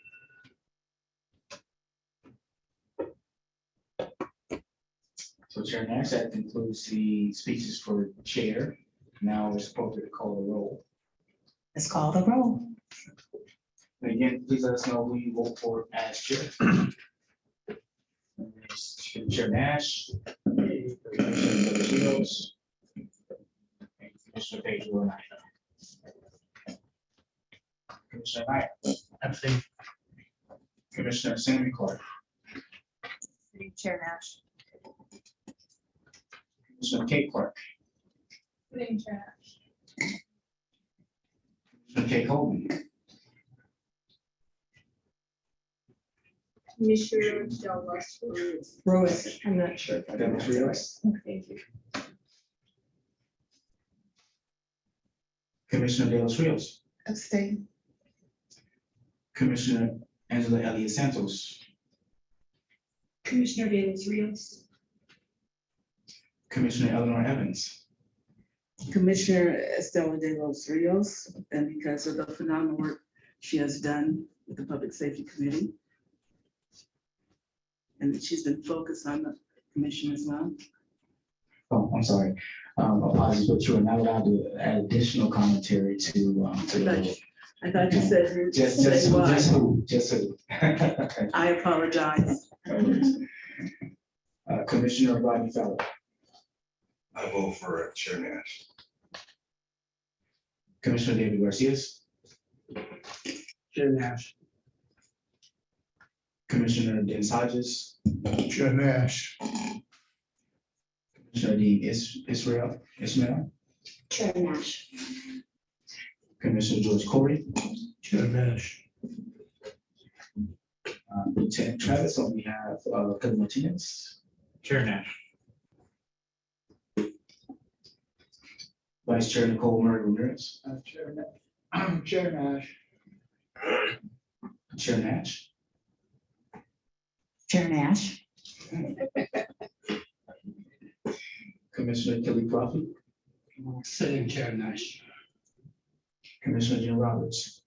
So Chair Nash, that concludes the speeches for chair. Now it's appropriate to call the roll. Let's call the roll. And again, please let us know who you vote for as chair. Chair Nash. Commissioner Shields. And Commissioner Pedro Anaya. Commissioner Knight. Abstain. Commissioner Sammy Clark. Chair Nash. Commissioner Kate Clark. Commissioner Kate Coleman. Commissioner Del Ruiz, I'm not sure. If I Del pronounced it right. Ruiz. Thank you. Commissioner De Los Rios. Abstain. Commissioner Angela Elliott Santos. Commissioner De Los Rios. Commissioner Eleanor Evans. Commissioner Estela de los Rios, and because of the phenomenal work she has done with the Public Safety Committee. And she's been focused on the commission as well. Oh, I'm sorry. Apologies, but you are not allowed to add additional commentary to the. I thought you said. you Just said why. who. I apologize. Commissioner Rodney Feller. I vote for Chair Nash. Commissioner David Garcia. Chair Nash. Commissioner Dennis Hodges. Chair Nash. Commissioner Dean Ismail. Chair Nash. Commissioner George Corey. Chair Nash. Lieutenant Travis on behalf of Pedro Martinez. Chair Nash. Vice Chair Nicole Murray Ramirez. Chair Nash. Chair Nash. Chair Nash. Chair Nash. Commissioner Kelly Crawford, Sitting Chair Nash. Commissioner Jim Roberts,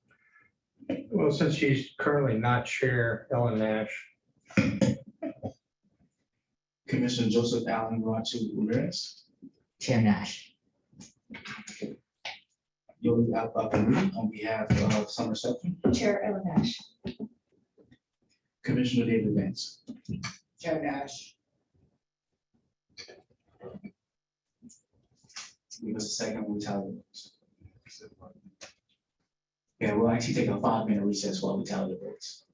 Well, since she's currently not Chair, Ellen Nash. Commissioner Joseph Allen Ratu Ramirez, Chair Nash. Yoli Alpapaloo on behalf of Summer Septon, Chair Ellen Nash. Commissioner David Vance. Chair Nash. Give us a second, we'll tally the votes. Yeah, we'll actually take a 5-minute recess while we tally the votes.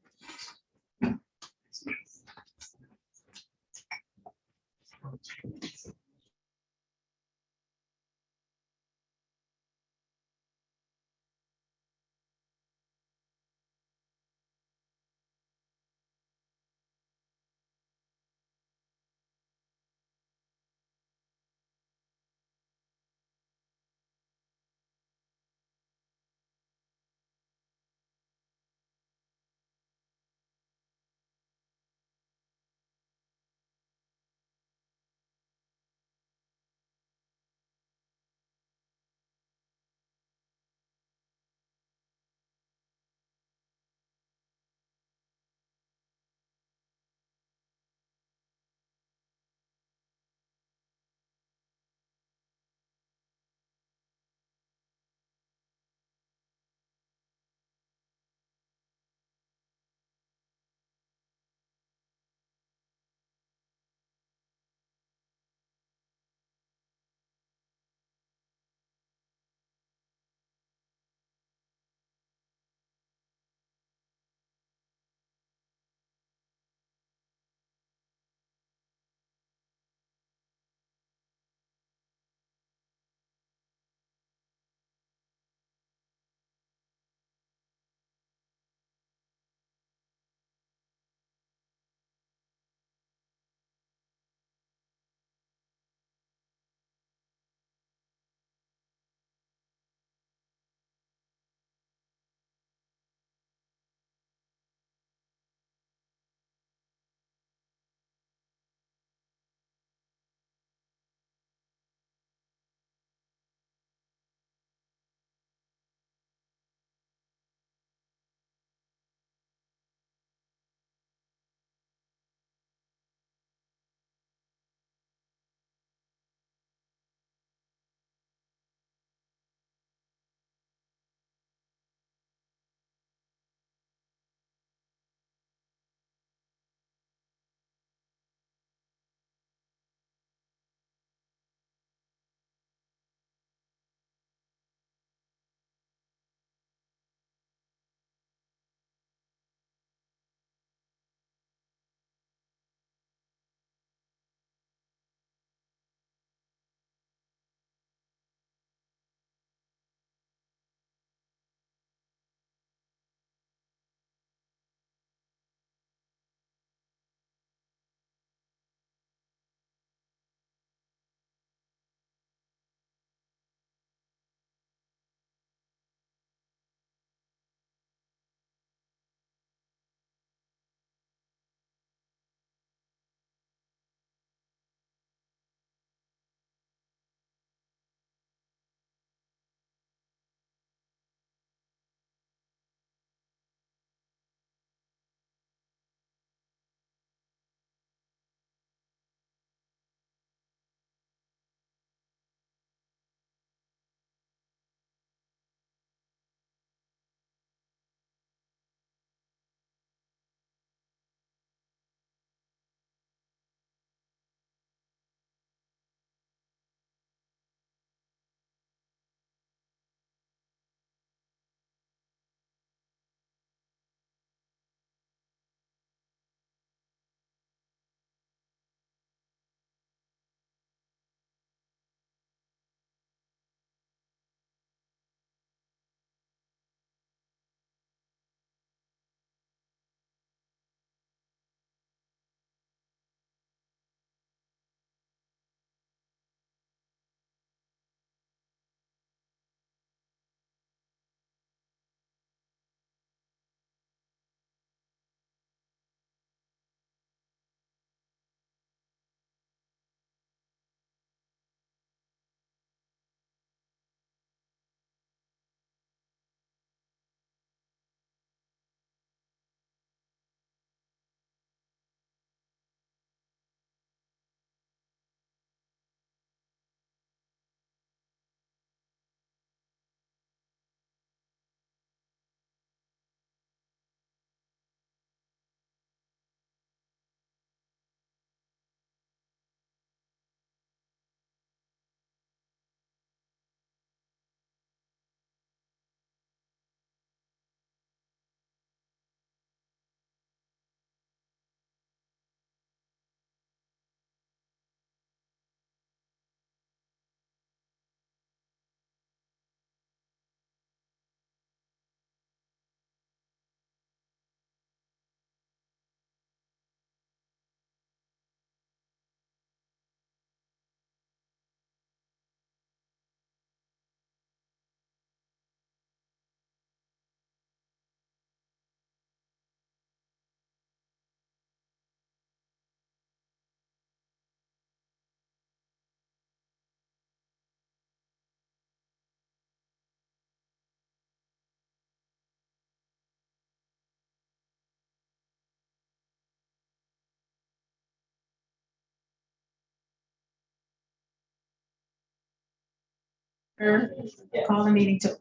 Call the meeting to.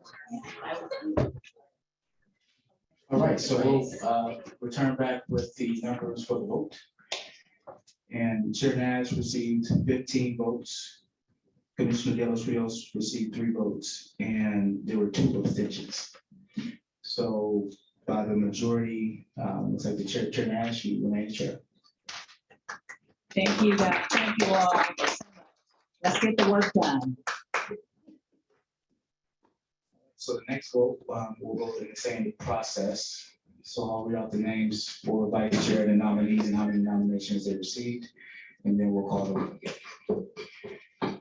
All right, so we'll return back with the numbers for the vote. And Chair Nash received 15 votes. Commissioner De Los Rios received 3 votes, and there were 2 abstentions. So by the majority, looks like the Chair Nash, you remain chair. Thank you, guys. Thank you all. Let's get the work done. So the next vote, we'll go in the same process. So I'll read out the names for vice chair and the nominees and how many nominations they received, and then we'll call them again.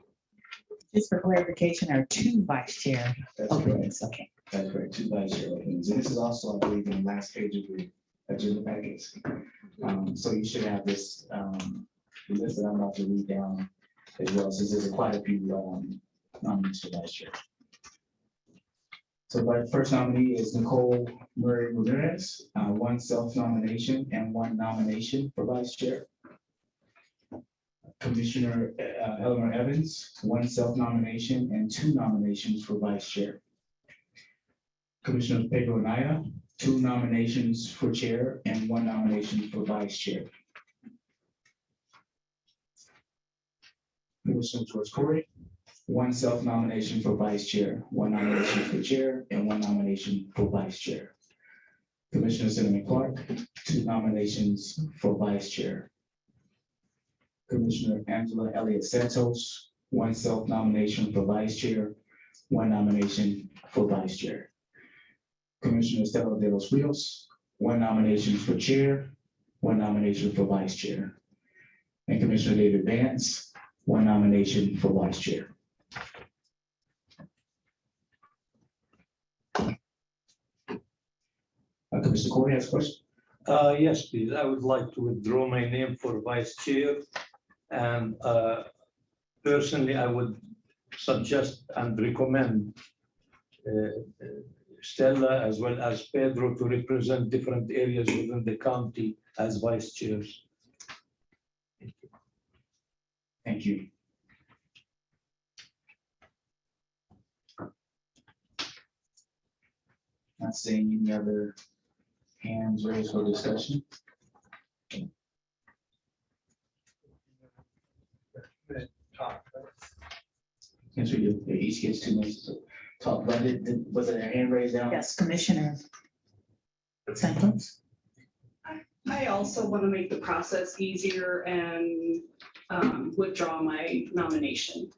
Just for clarification, there are 2 vice chair That's openings. correct. Okay. That's correct, 2 vice chair openings. And this is also, I believe, in the last page of the agenda packets. So you should have this list that I'm about to read down as well, since there's quite a few nominees for vice chair. So the first nominee is Nicole Murray Ramirez, 1 self-nomination and 1 nomination for vice chair. Commissioner Eleanor Evans, 1 self-nomination and 2 nominations for vice chair. Commissioner Pedro Anaya, 2 nominations for chair and 1 nomination for vice chair. Commissioner George Corey, 1 self-nomination for vice chair, 1 nomination for chair, and 1 nomination for vice chair. Commissioner Cinnamon Clark, 2 nominations for vice chair. Commissioner Angela Elliott Santos, 1 self-nomination for vice chair, 1 nomination for vice chair. Commissioner Estela De Los Rios, 1 nomination for chair, 1 nomination for vice chair. And Commissioner David Vance, 1 nomination for vice chair. Commissioner Corey has a question. Yes, please. I would like to withdraw my name for vice chair. And personally, I would suggest and recommend Stella as well as Pedro to represent different areas within the county as vice chairs. Thank you. Not seeing any other hands raised for discussion. Yes, we do. Each gets 2 minutes to talk about it. Was it a hand raised down? Yes, Commissioner Santos. I also want to make the process easier and withdraw my nomination.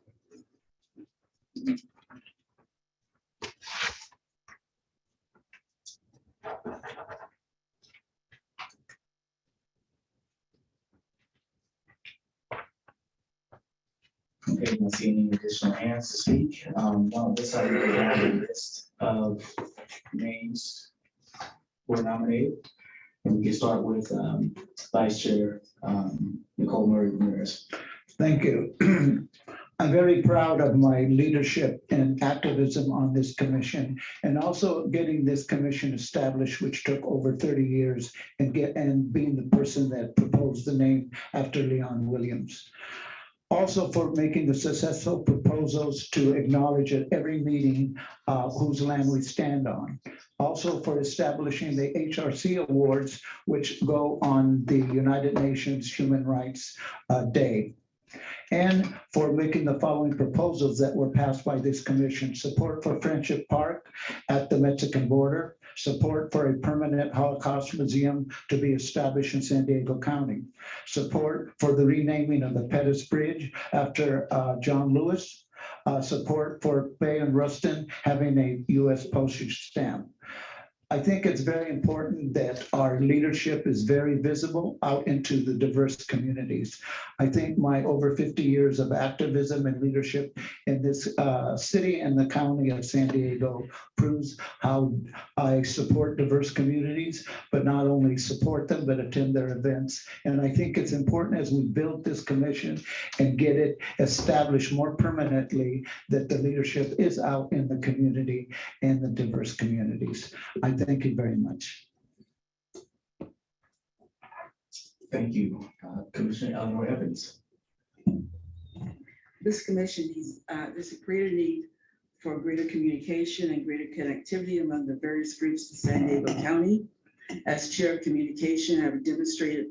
Okay, don't see any additional hands to speak. On this side, we have a list of names who are nominated. And we can start with Vice Chair Nicole Murray Ramirez. Thank you. I'm very proud of my leadership and activism on this commission and also getting this commission established, which took over 30 years, and being the person that proposed the name after Leon Williams. Also for making the successful proposals to acknowledge at every meeting whose land we stand on. Also for establishing the HRC Awards, which go on the United Nations Human Rights Day. And for making the following proposals that were passed by this commission: support for Friendship Park at the Mexican border, support for a permanent Holocaust museum to be established in San Diego County, support for the renaming of the Pettis Bridge after John Lewis, support for Bay and Ruston having a U.S. postage stamp. I think it's very important that our leadership is very visible out into the diverse communities. I think my over 50 years of activism and leadership in this city and the county of San Diego proves how I support diverse communities, but not only support them, but attend their events. And I think it's important as we build this commission and get it established more permanently that the leadership is out in the community and the diverse communities. I thank you very much. Thank you. Commissioner Eleanor Evans. This commission needs, there's a greater need for greater communication and greater connectivity among the various groups in San Diego County. As Chair of Communication, I have demonstrated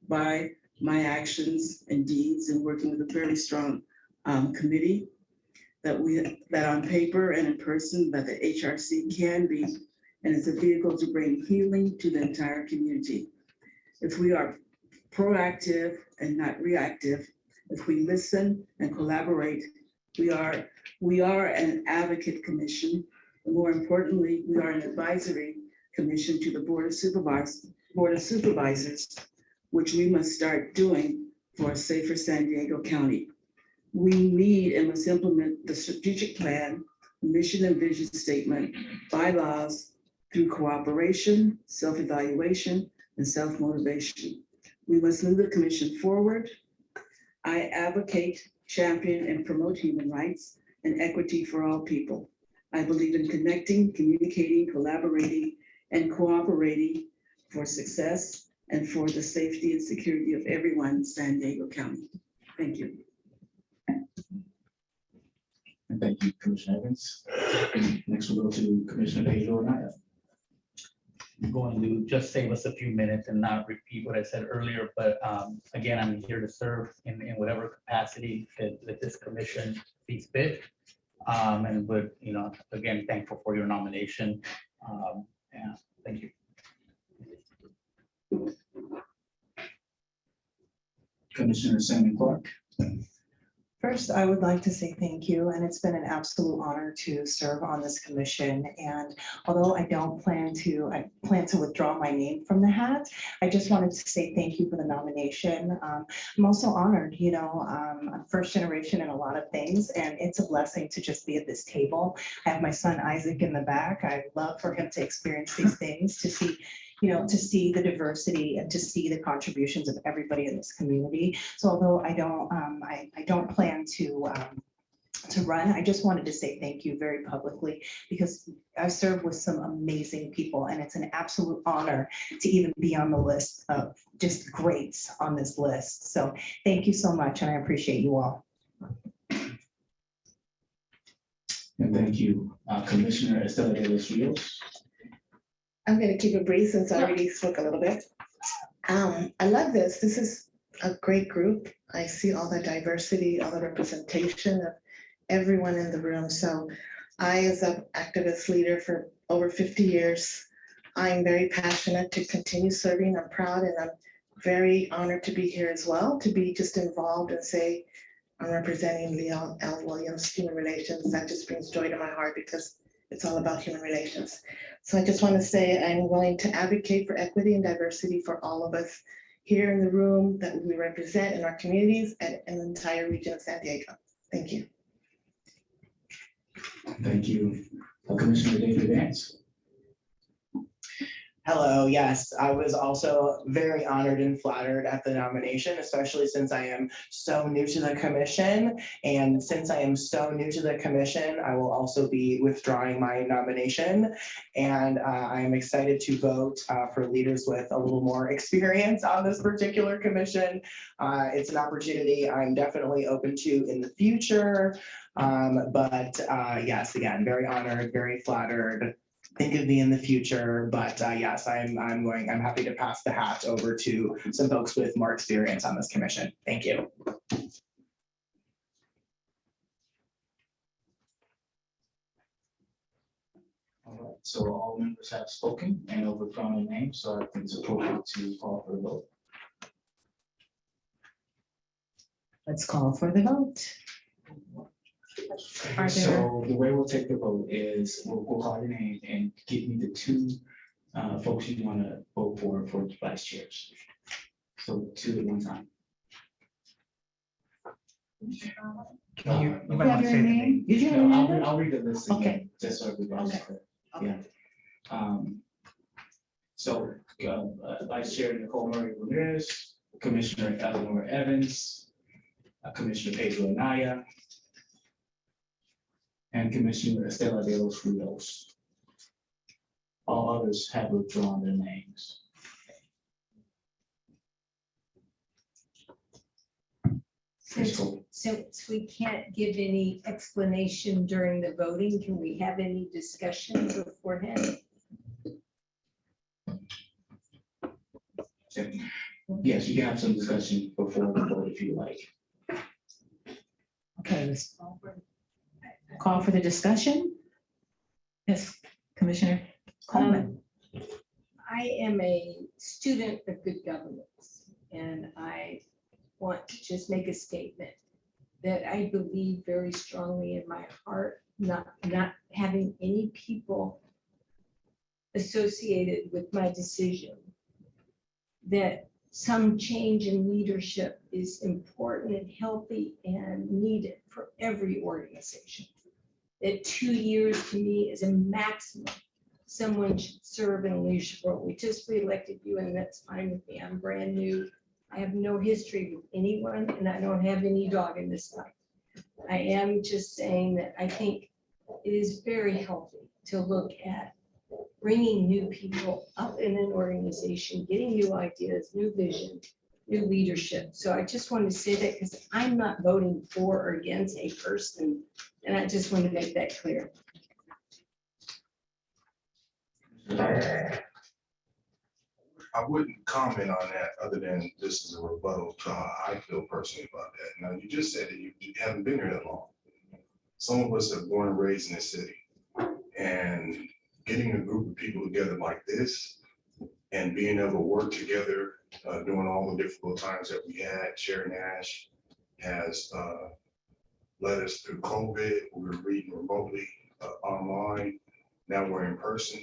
by my actions and deeds and working with a very strong committee that on paper and in person, that the HRC can be, and it's a vehicle to bring healing to the entire community. If we are proactive and not reactive, if we listen and collaborate, we are an advocate commission. And more importantly, we are an advisory commission to the Board of Supervisors, which we must start doing for a safer San Diego County. We need and must implement the strategic plan, mission and vision statement, bylaws through cooperation, self-evaluation, and self-motivation. We must move the commission forward. I advocate, champion, and promote human rights and equity for all people. I believe in connecting, communicating, collaborating, and cooperating for success and for the safety and security of everyone in San Diego County. Thank you. And thank you, Commissioner Evans. Next we'll go to Commissioner Pedro Anaya. I'm going to just save us a few minutes and not repeat what I said earlier, but again, I'm here to serve in whatever capacity that this commission sees fit. And would, again, thankful for your nomination. Yeah, thank you. Commissioner Sammy Clark. First, I would like to say thank you, and it's been an absolute honor to serve on this commission. And although I plan to withdraw my name from the hat, I just wanted to say thank you for the nomination. I'm also honored, I'm first generation in a lot of things, and it's a blessing to just be at this table. I have my son Isaac in the back. I'd love for him to experience these things, to see the diversity and to see the contributions of everybody in this community. So although I don't plan to run, I just wanted to say thank you very publicly, because I've served with some amazing people, and it's an absolute honor to even be on the list of just greats on this list. So thank you so much, and I appreciate you all. And thank you, Commissioner Estela de los Rios. I'm going to keep it brief since I already spoke a little bit. I love this. This is a great group. I see all the diversity, all the representation of everyone in the room. So I, as an activist leader for over 50 years, I'm very passionate to continue serving. I'm proud, and I'm very honored to be here as well, to be just involved and say I'm representing Leo L. Williams, Human Relations. That just brings joy to my heart, because it's all about human relations. So I just want to say I'm willing to advocate for equity and diversity for all of us here in the room that we represent in our communities and in the entire region of San Diego. Thank you. Thank you, Commissioner David Vance. Hello, yes, I was also very honored and flattered at the nomination, especially since I am so new to the commission. And since I am so new to the commission, I will also be withdrawing my nomination. And I am excited to vote for leaders with a little more experience on this particular commission. It's an opportunity I'm definitely open to in the future. But yes, again, very honored, very flattered. Think of me in the future, but yes, I'm happy to pass the hat over to some folks with more experience on this commission. Thank you. All right, so all members have spoken and overthrown their names, so I think it's appropriate to call for the vote. Let's call for the vote. Are there, So the way we'll take the vote is we'll call your name and give me the two folks you want to vote for the vice chairs. So two at one time. You might want to say the name. Did you have No, your I'll name? I'll read the list Okay. again, just so everybody's Okay. clear. Yeah. So Vice Chair Nicole Murray Ramirez, Commissioner Eleanor Evans, Commissioner Pedro Anaya, and Commissioner Estela de los Rios. All others have withdrawn their names. Since we can't give any explanation during the voting, can we have any discussion beforehand? Yes, you can have some discussion before the vote if you like. Okay, let's call for the discussion. Yes, Commissioner Coleman. I am a student of good governance, and I want to just make a statement that I believe very strongly in my heart, not having any people associated with my decision, that some change in leadership is important and healthy and needed for every organization. That 2 years to me is a maximum someone should serve in a leadership role. We just reelected you, and that's fine with me. I'm brand new. I have no history with anyone, and I don't have any dog in this fight. I am just saying that I think it is very healthy to look at bringing new people up in an organization, getting new ideas, new vision, new leadership. So I just wanted to say that because I'm not voting for or against a person, and I just want to make that clear. I wouldn't comment on that other than this is a rebuttal to how I feel personally about that. Now, you just said that you haven't been here that long. Some of us are born and raised in this city, and getting a group of people together like this and being able to work together during all the difficult times that we had. Chair Nash has led us through COVID. We were reading remotely online. Now we're in person.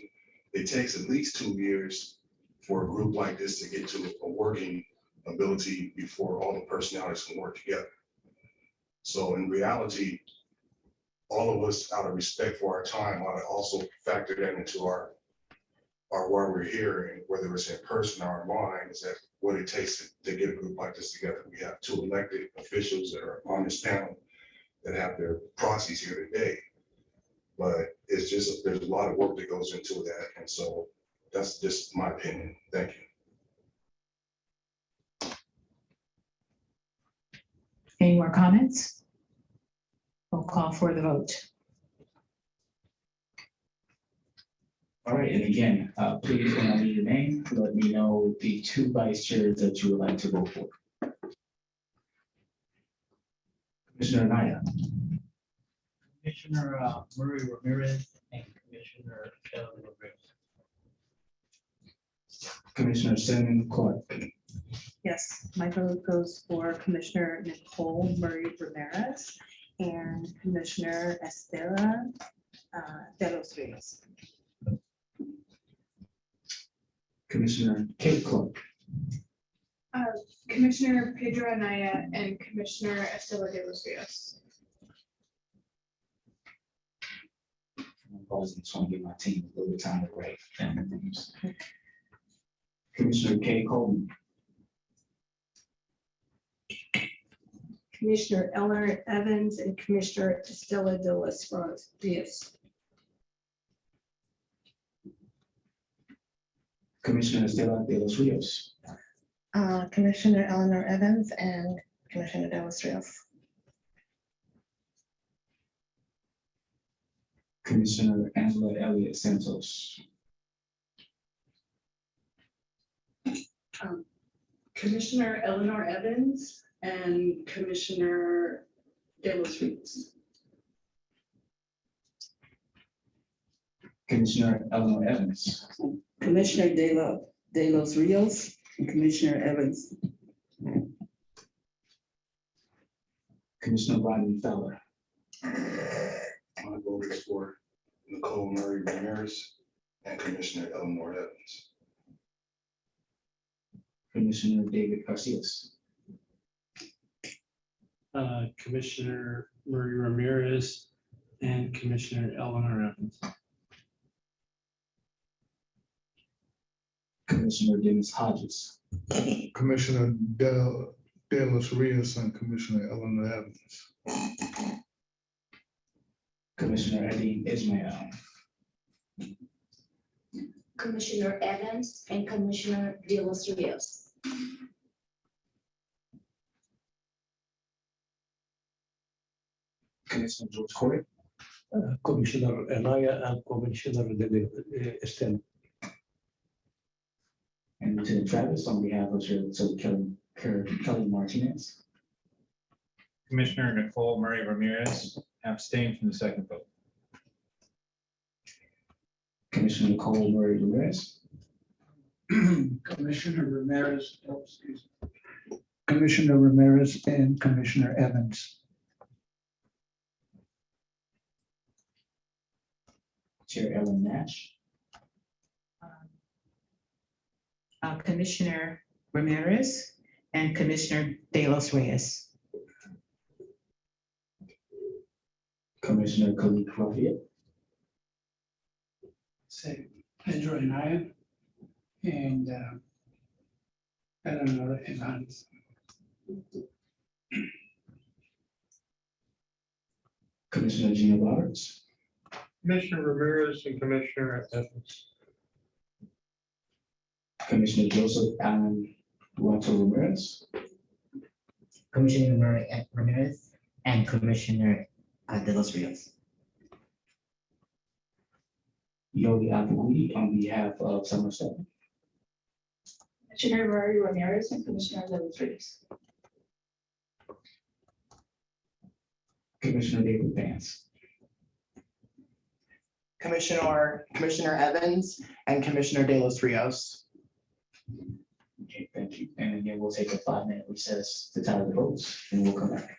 It takes at least 2 years for a group like this to get to a working ability before all the personalities can work together. So in reality, all of us, out of respect for our time, ought to also factor that into our why we're here, and whether it's in person or online, is that what it takes to get a group like this together. We have 2 elected officials that are on this panel that have their proxies here today. But it's just, there's a lot of work that goes into that. And so that's just my opinion. Thank you. Any more comments? We'll call for the vote. All right, and again, please, when I need your name, let me know the 2 vice chairs that you would like to vote for. Commissioner Naya. Commissioner Murray Ramirez and Commissioner Ellen Ramirez. Commissioner Shannon Clark. Yes, my vote goes for Commissioner Nicole Murray Ramirez and Commissioner Estela de los Rios. Commissioner Kate Clark. Commissioner Pedro Anaya and Commissioner Estela de los Rios. I just want to give my team a little time to write family names. Commissioner Kay Coleman. Commissioner Eleanor Evans and Commissioner Estela de los Rios. Commissioner Estela de los Rios. Commissioner Eleanor Evans and Commissioner de los Rios. Commissioner Angela Elliott Santos. Commissioner Eleanor Evans and Commissioner De Los Rios. Commissioner Eleanor Evans. Commissioner De Los Rios and Commissioner Evans. Commissioner Rodney Feller. My vote is for Nicole Murray Ramirez and Commissioner Eleanor Evans. Commissioner David Garcias. Commissioner Murray Ramirez and Commissioner Eleanor Evans. Commissioner Dennis Hodges. Commissioner De Los Rios and Commissioner Eleanor Evans. Commissioner Eddie Ismail. Commissioner Evans and Commissioner De Los Rios. Commissioner George Corey. Commissioner Anaya and Commissioner Estelle. And Lieutenant Travis on behalf of Kelly Martinez. Commissioner Nicole Murray Ramirez abstained from the second vote. Commissioner Nicole Murray Ramirez. Commissioner Ramirez, Commissioner Ramirez and Commissioner Evans. Chair Ellen Nash. Commissioner Ramirez and Commissioner De Los Reyes. Commissioner Khalid Rafiq. Say, Pedro Anaya and Eleanor Evans. Commissioner Gina Roberts. Commissioner Ramirez and Commissioner Evans. Commissioner Joseph Allen Duato Ramirez. Commissioner Ramirez and Commissioner De Los Rios. Yogi Abuhi on behalf of Somerset. Commissioner Murray Ramirez and Commissioner De Los Rios. Commissioner David Vance. Commissioner Evans and Commissioner De Los Rios. Okay, thank you. And again, we'll take a 5-minute recess to tally the votes and we'll come back.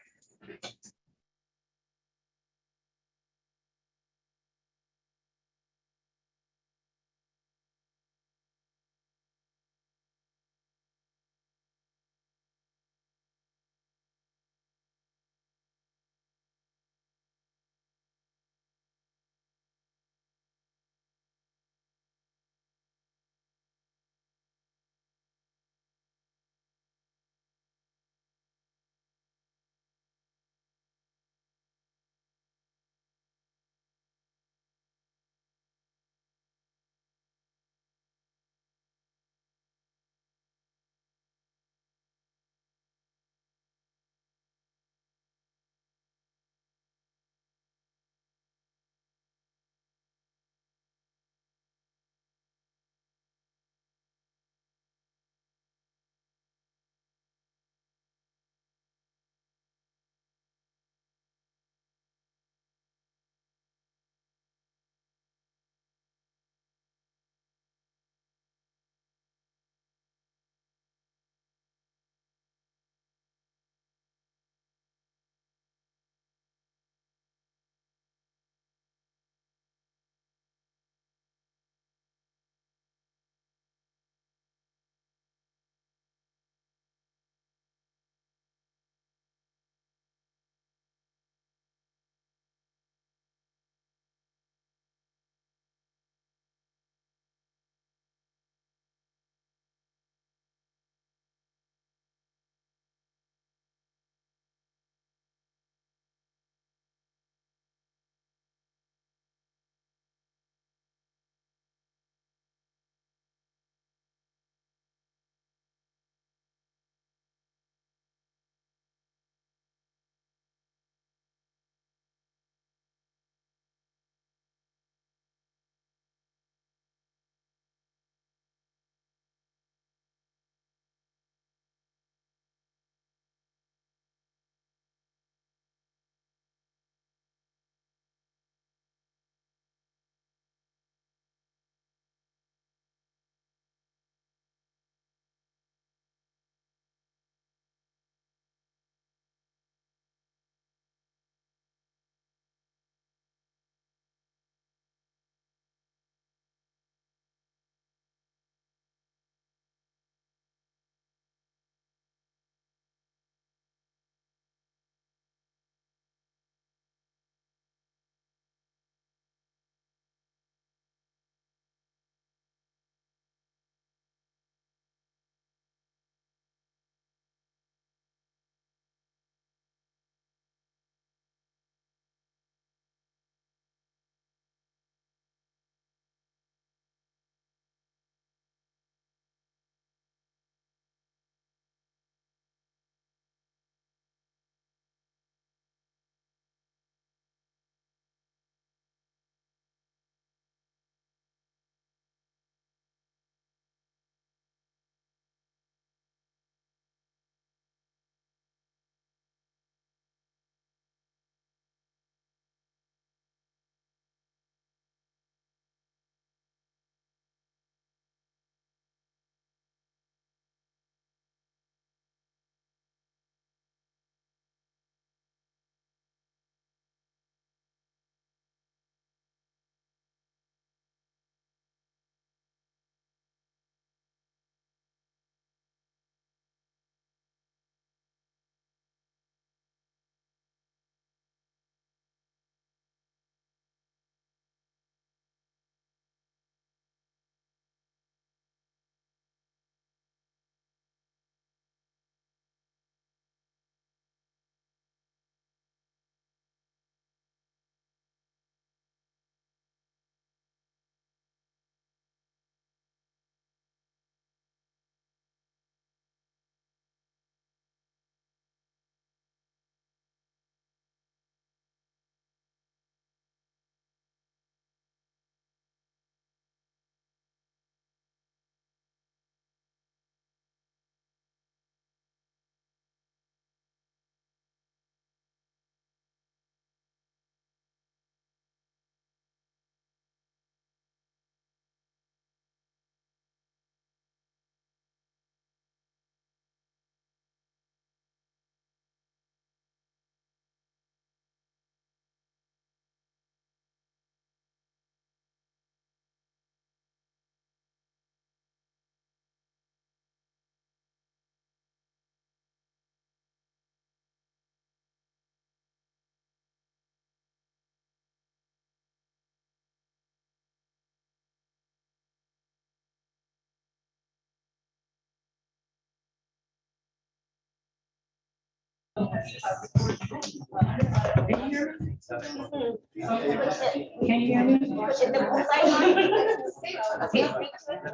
Can you hear me?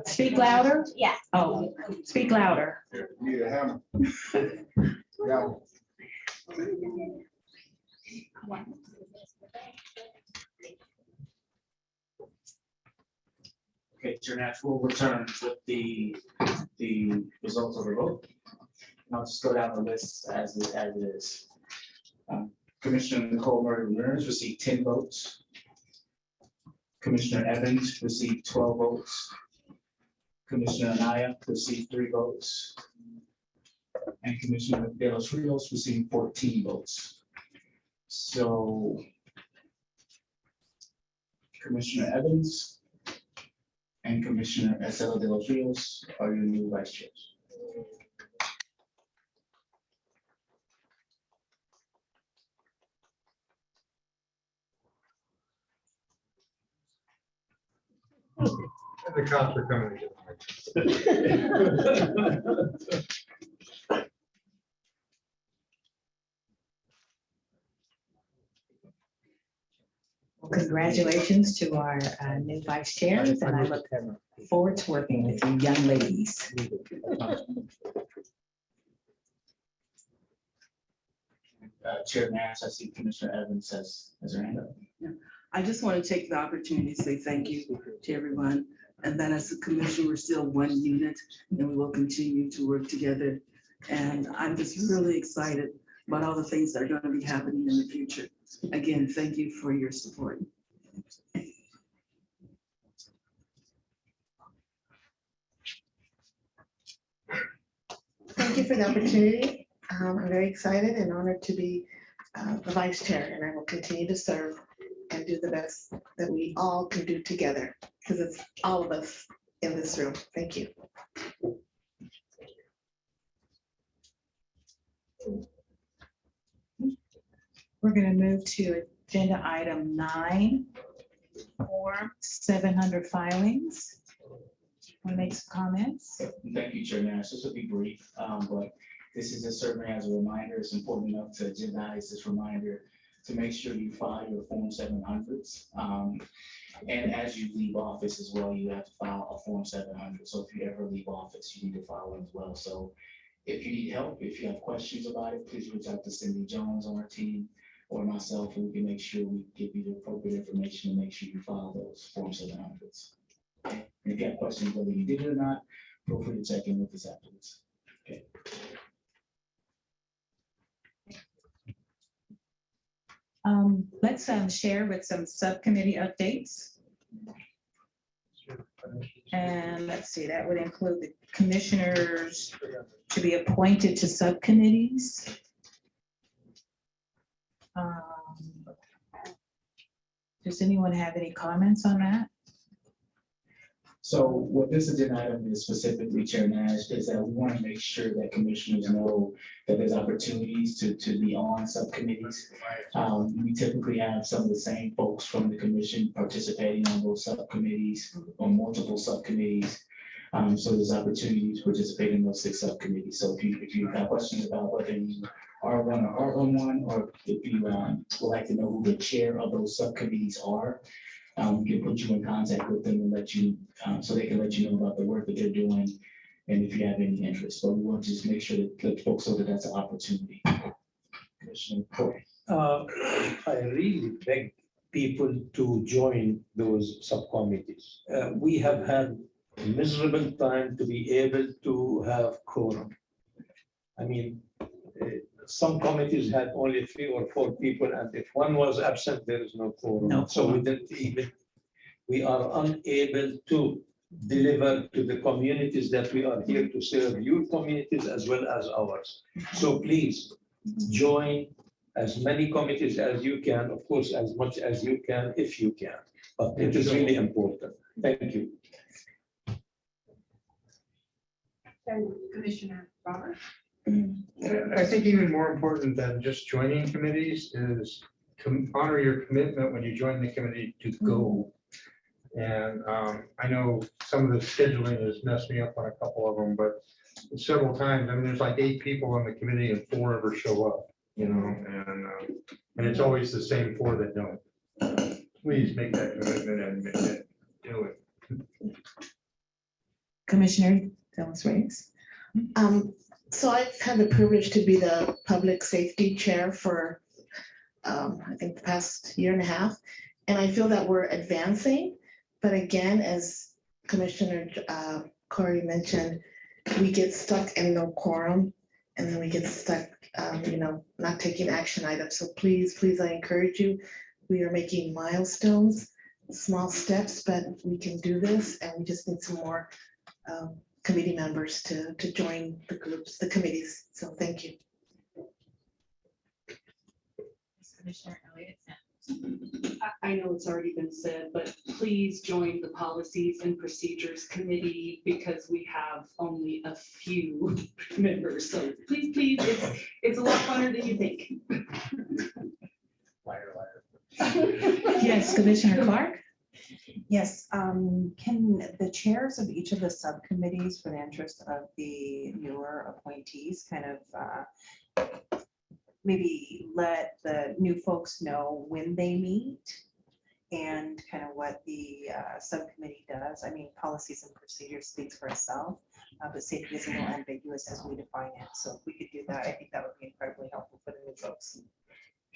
Speak louder? Yeah. Oh, speak louder. Need a hammer. Yeah. Okay, Chair Nash will return with the results of the vote. I'll just go down the list as it is. Commissioner Nicole Murray Ramirez received 10 votes. Commissioner Evans received 12 votes. Commissioner Anaya received 3 votes. And Commissioner De Los Rios received 14 votes. So Commissioner Evans and Commissioner Estela De Los Rios are your new vice chairs. The cops are coming. Well, congratulations to our new vice chairs, and I look forward to working with you young ladies. Chair Nash, I see Commissioner Evans has her hand up. I just want to take the opportunity to say thank you to everyone. And that as a commission, we're still one unit and we will continue to work together. And I'm just really excited about all the things that are going to be happening in the future. Again, thank you for your support. Thank you for the opportunity. I'm very excited and honored to be the vice chair, and I will continue to serve and do the best that we all can do together, because it's all of us in this room. Thank you. We're going to move to agenda item 9, Form 700 filings. Want to make some comments? Thank you, Chair Nash. This will be brief, but this is just certainly as a reminder. It's important enough to agendize this reminder to make sure you file your Form 700s. And as you leave office as well, you have to file a Form 700. So if you ever leave office, you need to file one as well. So if you need help, if you have questions about it, please reach out to Cindy Jones on our team or myself, and we can make sure we give you the appropriate information to make sure you file those Form 700s. Okay. And if you have questions whether you did it or not, feel free to check in with us afterwards. Okay. Let's share with some subcommittee updates. And let's see, that would include the commissioners to be appointed to subcommittees. Does anyone have any comments on that? So what this agenda item is specifically, Chair Nash, is that we want to make sure that commissioners know that there's opportunities to be on subcommittees. We typically have some of the same folks from the commission participating on those subcommittees, on multiple subcommittees. So there's opportunity to participate in those 6 subcommittees. So if you have questions about whether you are one or are on one, or if you would like to know who the chair of those subcommittees are, we can put you in contact with them and let you, so they can let you know about the work that they're doing and if you have any interest. But we want to just make sure that let folks know that that's an opportunity. Commissioner Corey. I really beg people to join those subcommittees. We have had a miserable time to be able to have quorum. I mean, some committees had only 3 or 4 people, and if one was absent, there is no quorum. No So we are unable to deliver to the communities that we are here to serve, your communities as well as ours. So please join as many committees as you can, of course, as much as you can, if you can. But it is really important. Thank you. Commissioner Robert. I think even more important than just joining committees is to honor your commitment when you join the committee to go. And I know some of the scheduling has messed me up on a couple of them, but several times, I mean, there's like 8 people on the committee and 4 ever show up. And it's always the same four that don't. Please make that commitment and do it. Commissioner Dallas Reyes. So I've had the privilege to be the public safety chair for, I think the past year and a half. And I feel that we're advancing, but again, as Commissioner Corey mentioned, we get stuck in no quorum, and then we get stuck, not taking action items. So please, I encourage you, we are making milestones, small steps, but we can do this, and we just need some more committee members to join the groups, the committees. So thank you. Commissioner Elliott. I know it's already been said, but please join the Policies and Procedures Committee because we have only a few members. So please, it's a lot funner than you think. Liar. Yes, Commissioner Clark. Yes, can the chairs of each of the subcommittees, for the interest of the newer appointees, kind of maybe let the new folks know when they meet and kind of what the subcommittee does? I mean, policies and procedures speaks for itself, but safety is a little ambiguous as we define it. So if we could do that, I think that would be incredibly helpful for the new folks.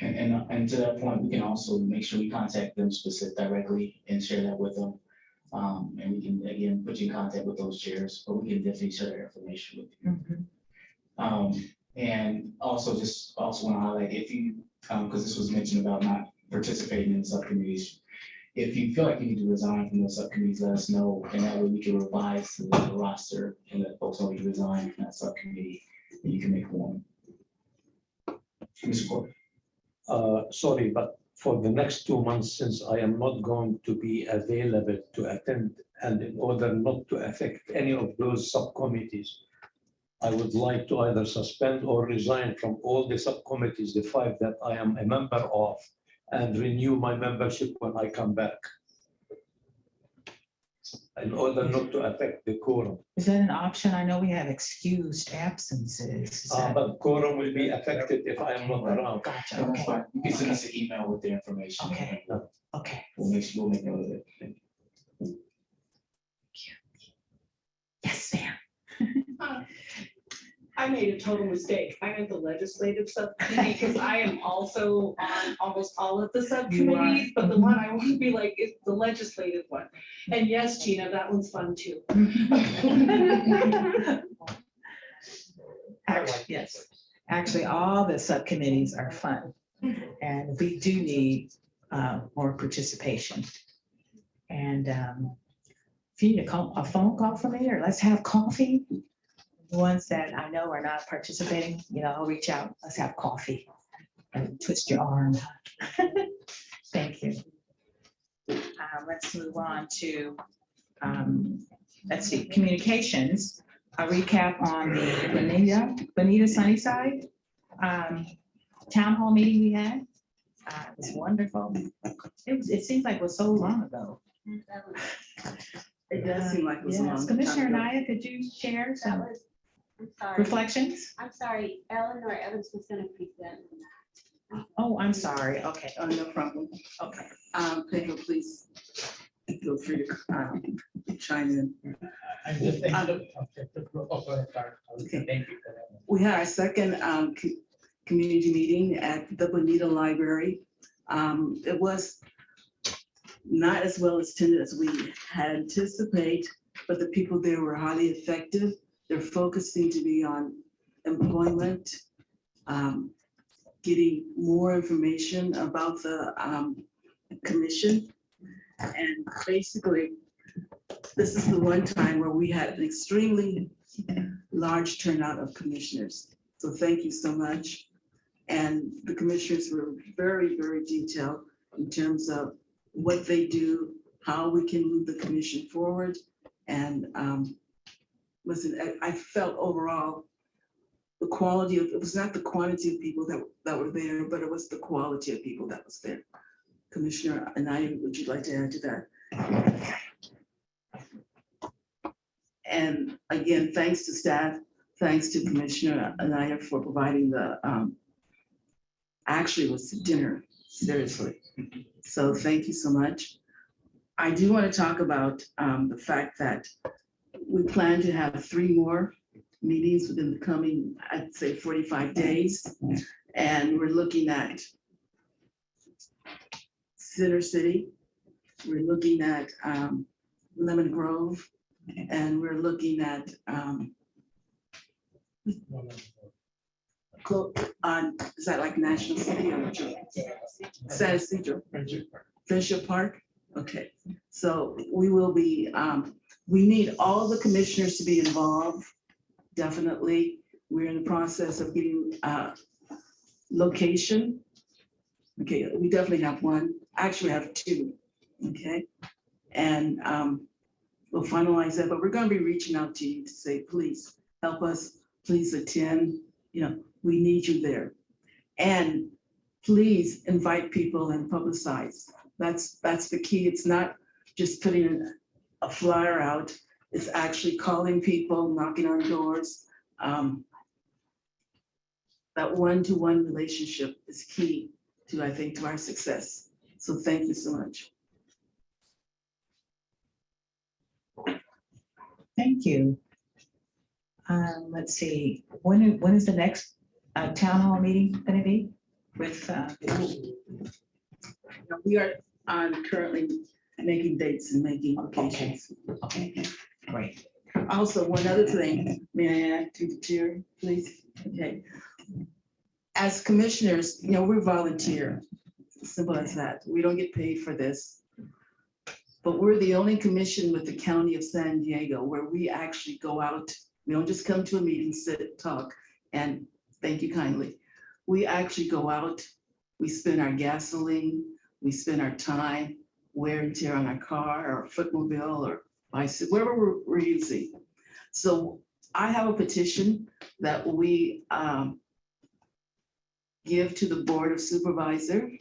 And to that point, we can also make sure we contact them directly and share that with them. And we can, again, put you in contact with those chairs, but we can definitely share that information with you. And also want to highlight, if you, because this was mentioned about not participating in the subcommittees, if you feel like you need to resign from those subcommittees, let us know, and that way we can revise the roster and let folks know you resign from that subcommittee, and you can make one. Mr. Court. Sorry, but for the next 2 months, since I am not going to be available to attend, and in order not to affect any of those subcommittees, I would like to either suspend or resign from all the subcommittees, the 5 that I am a member of, and renew my membership when I come back, in order not to affect the quorum. Is that an option? I know we have excused absences. Is that- But quorum will be affected if I am not around. Gotcha, That's okay, fine. You can send us an email with the information. Okay. okay. We'll make note of it. Thank you. Yes, ma'am. I made a total mistake. I meant the legislative subcommittee because I am also on almost all of the subcommittees, but the one I want to be like is the legislative one. And yes, Gina, that one's fun too. Yes, actually, all the subcommittees are fun, and we do need more participation. And if you need a phone call from me, or let's have coffee. The ones that I know are not participating, I'll reach out. Let's have coffee and twist your arm. Thank you. Let's move on to, let's see, communications. A recap on the Bonita Sunnyside town hall meeting we had. It was wonderful. It seems like it was so long ago. It does seem like it was a long Yes, time Commissioner ago. Naya, could you share some I'm sorry. reflections? I'm sorry, Eleanor Evans was gonna present. Oh, I'm sorry. Okay. Oh, no problem. Okay. Pedro, please feel free to chime in. I'm just thinking of. Oh, go ahead, sorry. Okay. Thank you for that. We had our second community meeting at the Bonita Library. It was not as well attended as we had anticipated, but the people there were highly effective. Their focus seemed to be on employment, getting more information about the commission. And basically, this is the one time where we had an extremely large turnout of commissioners. So thank you so much. And the commissioners were very, very detailed in terms of what they do, how we can move the commission forward. And listen, I felt overall the quality of, it was not the quantity of people that were there, but it was the quality of people that was there. Commissioner Anaya, would you like to add to that? And again, thanks to staff, thanks to Commissioner Anaya for providing the actually it was dinner, seriously. So thank you so much. I do want to talk about the fact that we plan to have 3 more meetings within the coming, I'd say 45 days. And we're looking at Center City, we're looking at Lemon Grove, and we're looking at is that like National City or San Ysidro? Friendship Park? Okay, so we will be, we need all the commissioners to be involved, definitely. We're in the process of getting location. Okay, we definitely have 1, actually have 2, okay? And we'll finalize that, but we're gonna be reaching out to you to say, please help us, please attend, you know, we need you there. And please invite people and publicize. That's the key. It's not just putting a flyer out. It's actually calling people, knocking on doors. That one-to-one relationship is key to, I think, to our success. So thank you so much. Thank you. Let's see, when is the next town hall meeting going to be with? We are currently making dates and making locations. Okay, great. Also, one other thing, may I add to the chair, please? Okay. As commissioners, you know, we're volunteer, simple as that. We don't get paid for this. But we're the only commission with the County of San Diego where we actually go out. We don't just come to a meeting, sit, talk, and thank you kindly. We actually go out, we spend our gasoline, we spend our time, wear and tear on our car or footmobile or bicycle, wherever we're using. So I have a petition that we give to the Board of Supervisors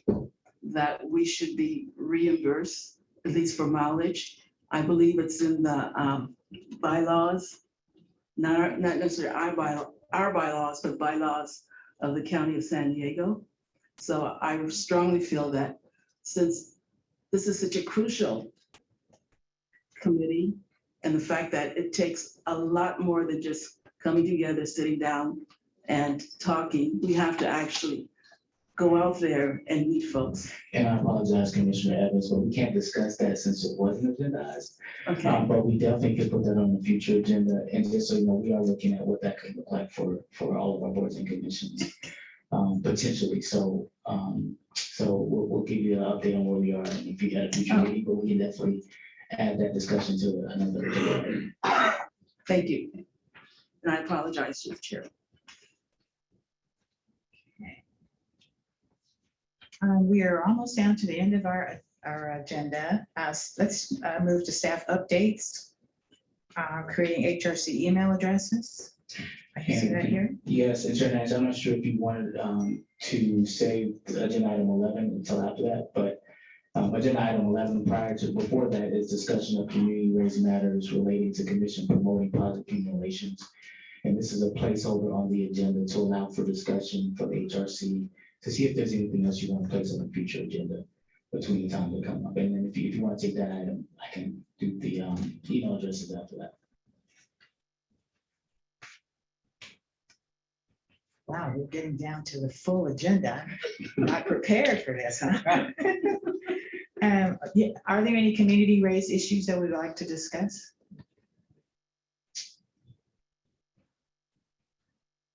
that we should be reimbursed, at least for mileage. I believe it's in the bylaws, not necessarily our bylaws, but bylaws of the County of San Diego. So I strongly feel that since this is such a crucial committee, and the fact that it takes a lot more than just coming together, sitting down and talking, we have to actually go out there and meet folks. And I apologize, Commissioner Evans, but we can't discuss that since it wasn't agendized. Okay. But we definitely could put that on the future agenda. And just so you know, we are looking at what that could look like for all of our boards and commissions, potentially. So we'll give you an update on where we are and if you had a future meeting, but we can definitely add that discussion to another agenda. Thank you. And I apologize to the chair. We are almost down to the end of our agenda. Let's move to staff updates. Creating HRC email addresses. I can see that here. Yes, and Chair Nash, I'm not sure if you wanted to save the agenda item 11 until after that, but agenda item 11 before that is discussion of community raised matters relating to commission promoting positive human relations. And this is a placeholder on the agenda to allow for discussion for the HRC to see if there's anything else you want to place on the future agenda between the time they come up. And then if you want to take that item, I can do the email addresses after that. Wow, we're getting down to the full agenda. Not prepared for this, huh? Yeah, are there any community raised issues that we'd like to discuss?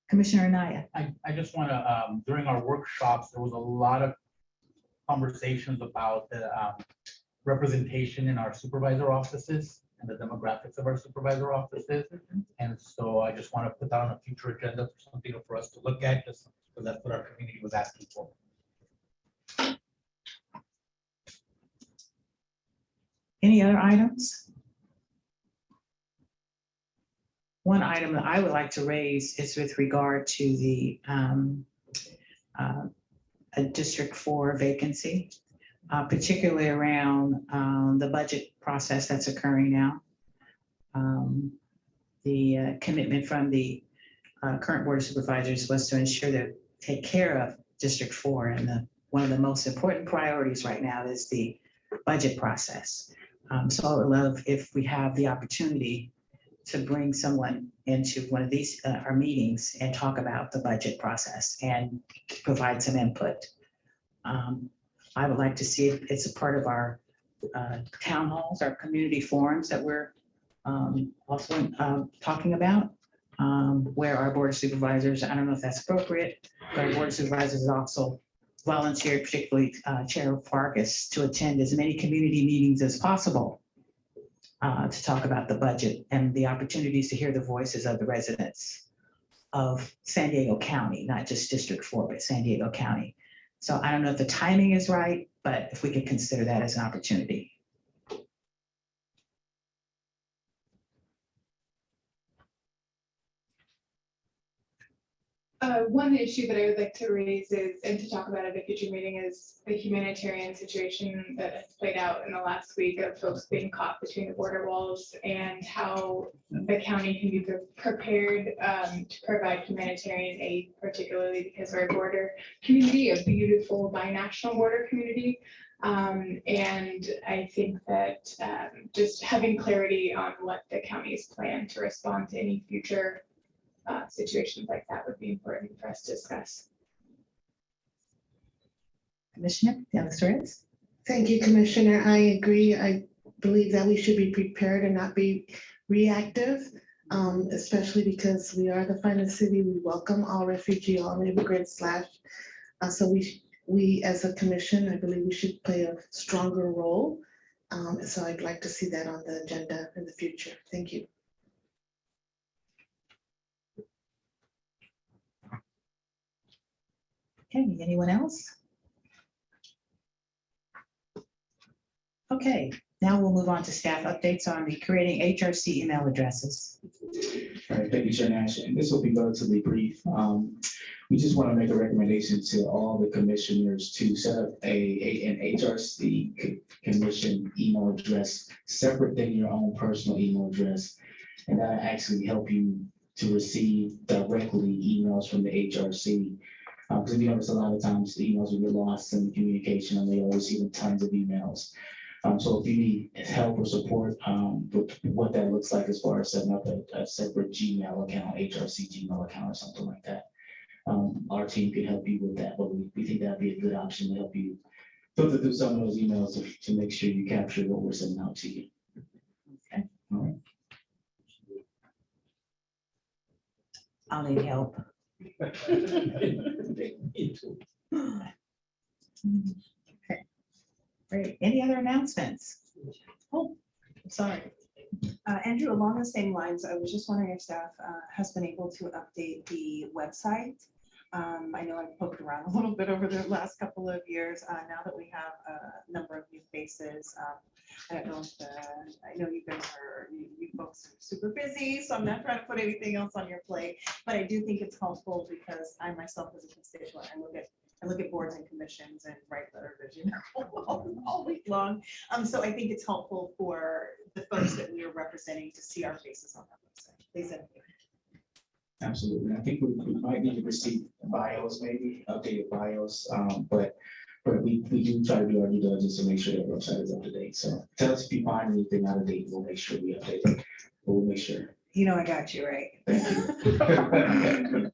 Commissioner Anaya. I just want to, during our workshops, there was a lot of conversations about the representation in our supervisor offices and the demographics of our supervisor offices. And so I just want to put that on a future agenda for something for us to look at, just because that's what our community was asking for. Any other items? One item that I would like to raise is with regard to the a District 4 vacancy, particularly around the budget process that's occurring now. The commitment from the current Board of Supervisors was to ensure that take care of District 4. And one of the most important priorities right now is the budget process. So I would love if we have the opportunity to bring someone into one of these, our meetings and talk about the budget process and provide some input. I would like to see if it's a part of our town halls, our community forums that we're also talking about, where our board of supervisors, I don't know if that's appropriate, but our board of supervisors also volunteered, particularly Chair Farkas, to attend as many community meetings as possible to talk about the budget and the opportunities to hear the voices of the residents of San Diego County, not just District 4, but San Diego County. So I don't know if the timing is right, but if we could consider that as an opportunity. One issue that I would like to raise is, and to talk about at a future meeting, is the humanitarian situation that has played out in the last week of folks being caught between the border walls, and how the county can be prepared to provide humanitarian aid, particularly because our border community, a beautiful binational border community. And I think that just having clarity on what the county's plan to respond to any future situations like that would be important for us to discuss. Commissioner Delacruz. Thank you, Commissioner. I agree. I believe that we should be prepared and not be reactive, especially because we are the finest city. We welcome all refugee, all immigrants so we as a commission, I believe we should play a stronger role. So I'd like to see that on the agenda in the future. Thank you. Okay, anyone else? Okay, now we'll move on to staff updates on the creating HRC email addresses. All right, thank you, Chair Nash. And this will be relatively brief. We just want to make a recommendation to all the commissioners to set up an HRC commission email address separate than your own personal email address. And that'll actually help you to receive directly emails from the HRC. Because we notice a lot of times the emails will get lost in the communication and they always receive tons of emails. So if you need help or support with what that looks like as far as setting up a separate Gmail account, HRC Gmail account or something like that, our team can help you with that. But we think that'd be a good option to help you filter through some of those emails to make sure you capture what we're sending out to you. Okay. All right. I'll need help. Okay, great. Any other announcements? Oh, sorry. Andrew, along the same lines, I was just wondering if staff has been able to update the website. I know I've poked around a little bit over the last couple of years. Now that we have a number of new faces, I don't know if I know you guys are, you folks are super busy, so I'm not trying to put anything else on your plate, but I do think it's helpful because I myself as a constituent, I look at boards and commissions and write letters, you know, all week long. So I think it's helpful for the folks that we are representing to see our faces on that website. Please. Absolutely. I think we might need to receive bios, maybe updated bios, but we do try to do our due diligence to make sure that website is up to date. So tell us if you find anything out of date, we'll make sure we update it. But we'll make sure. You know, I got you, right? Thank you.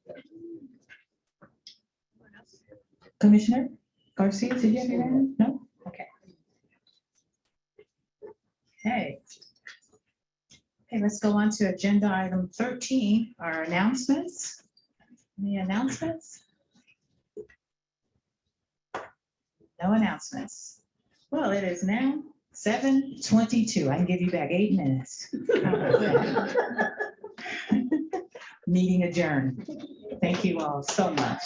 Commissioner Garcia, did you have your hand? No? Okay. Okay. Okay, let's go on to agenda item 13, our announcements. Any announcements? No announcements. Well, it is now 7:22. I can give you back 8 minutes. Meeting adjourned. Thank you all so much.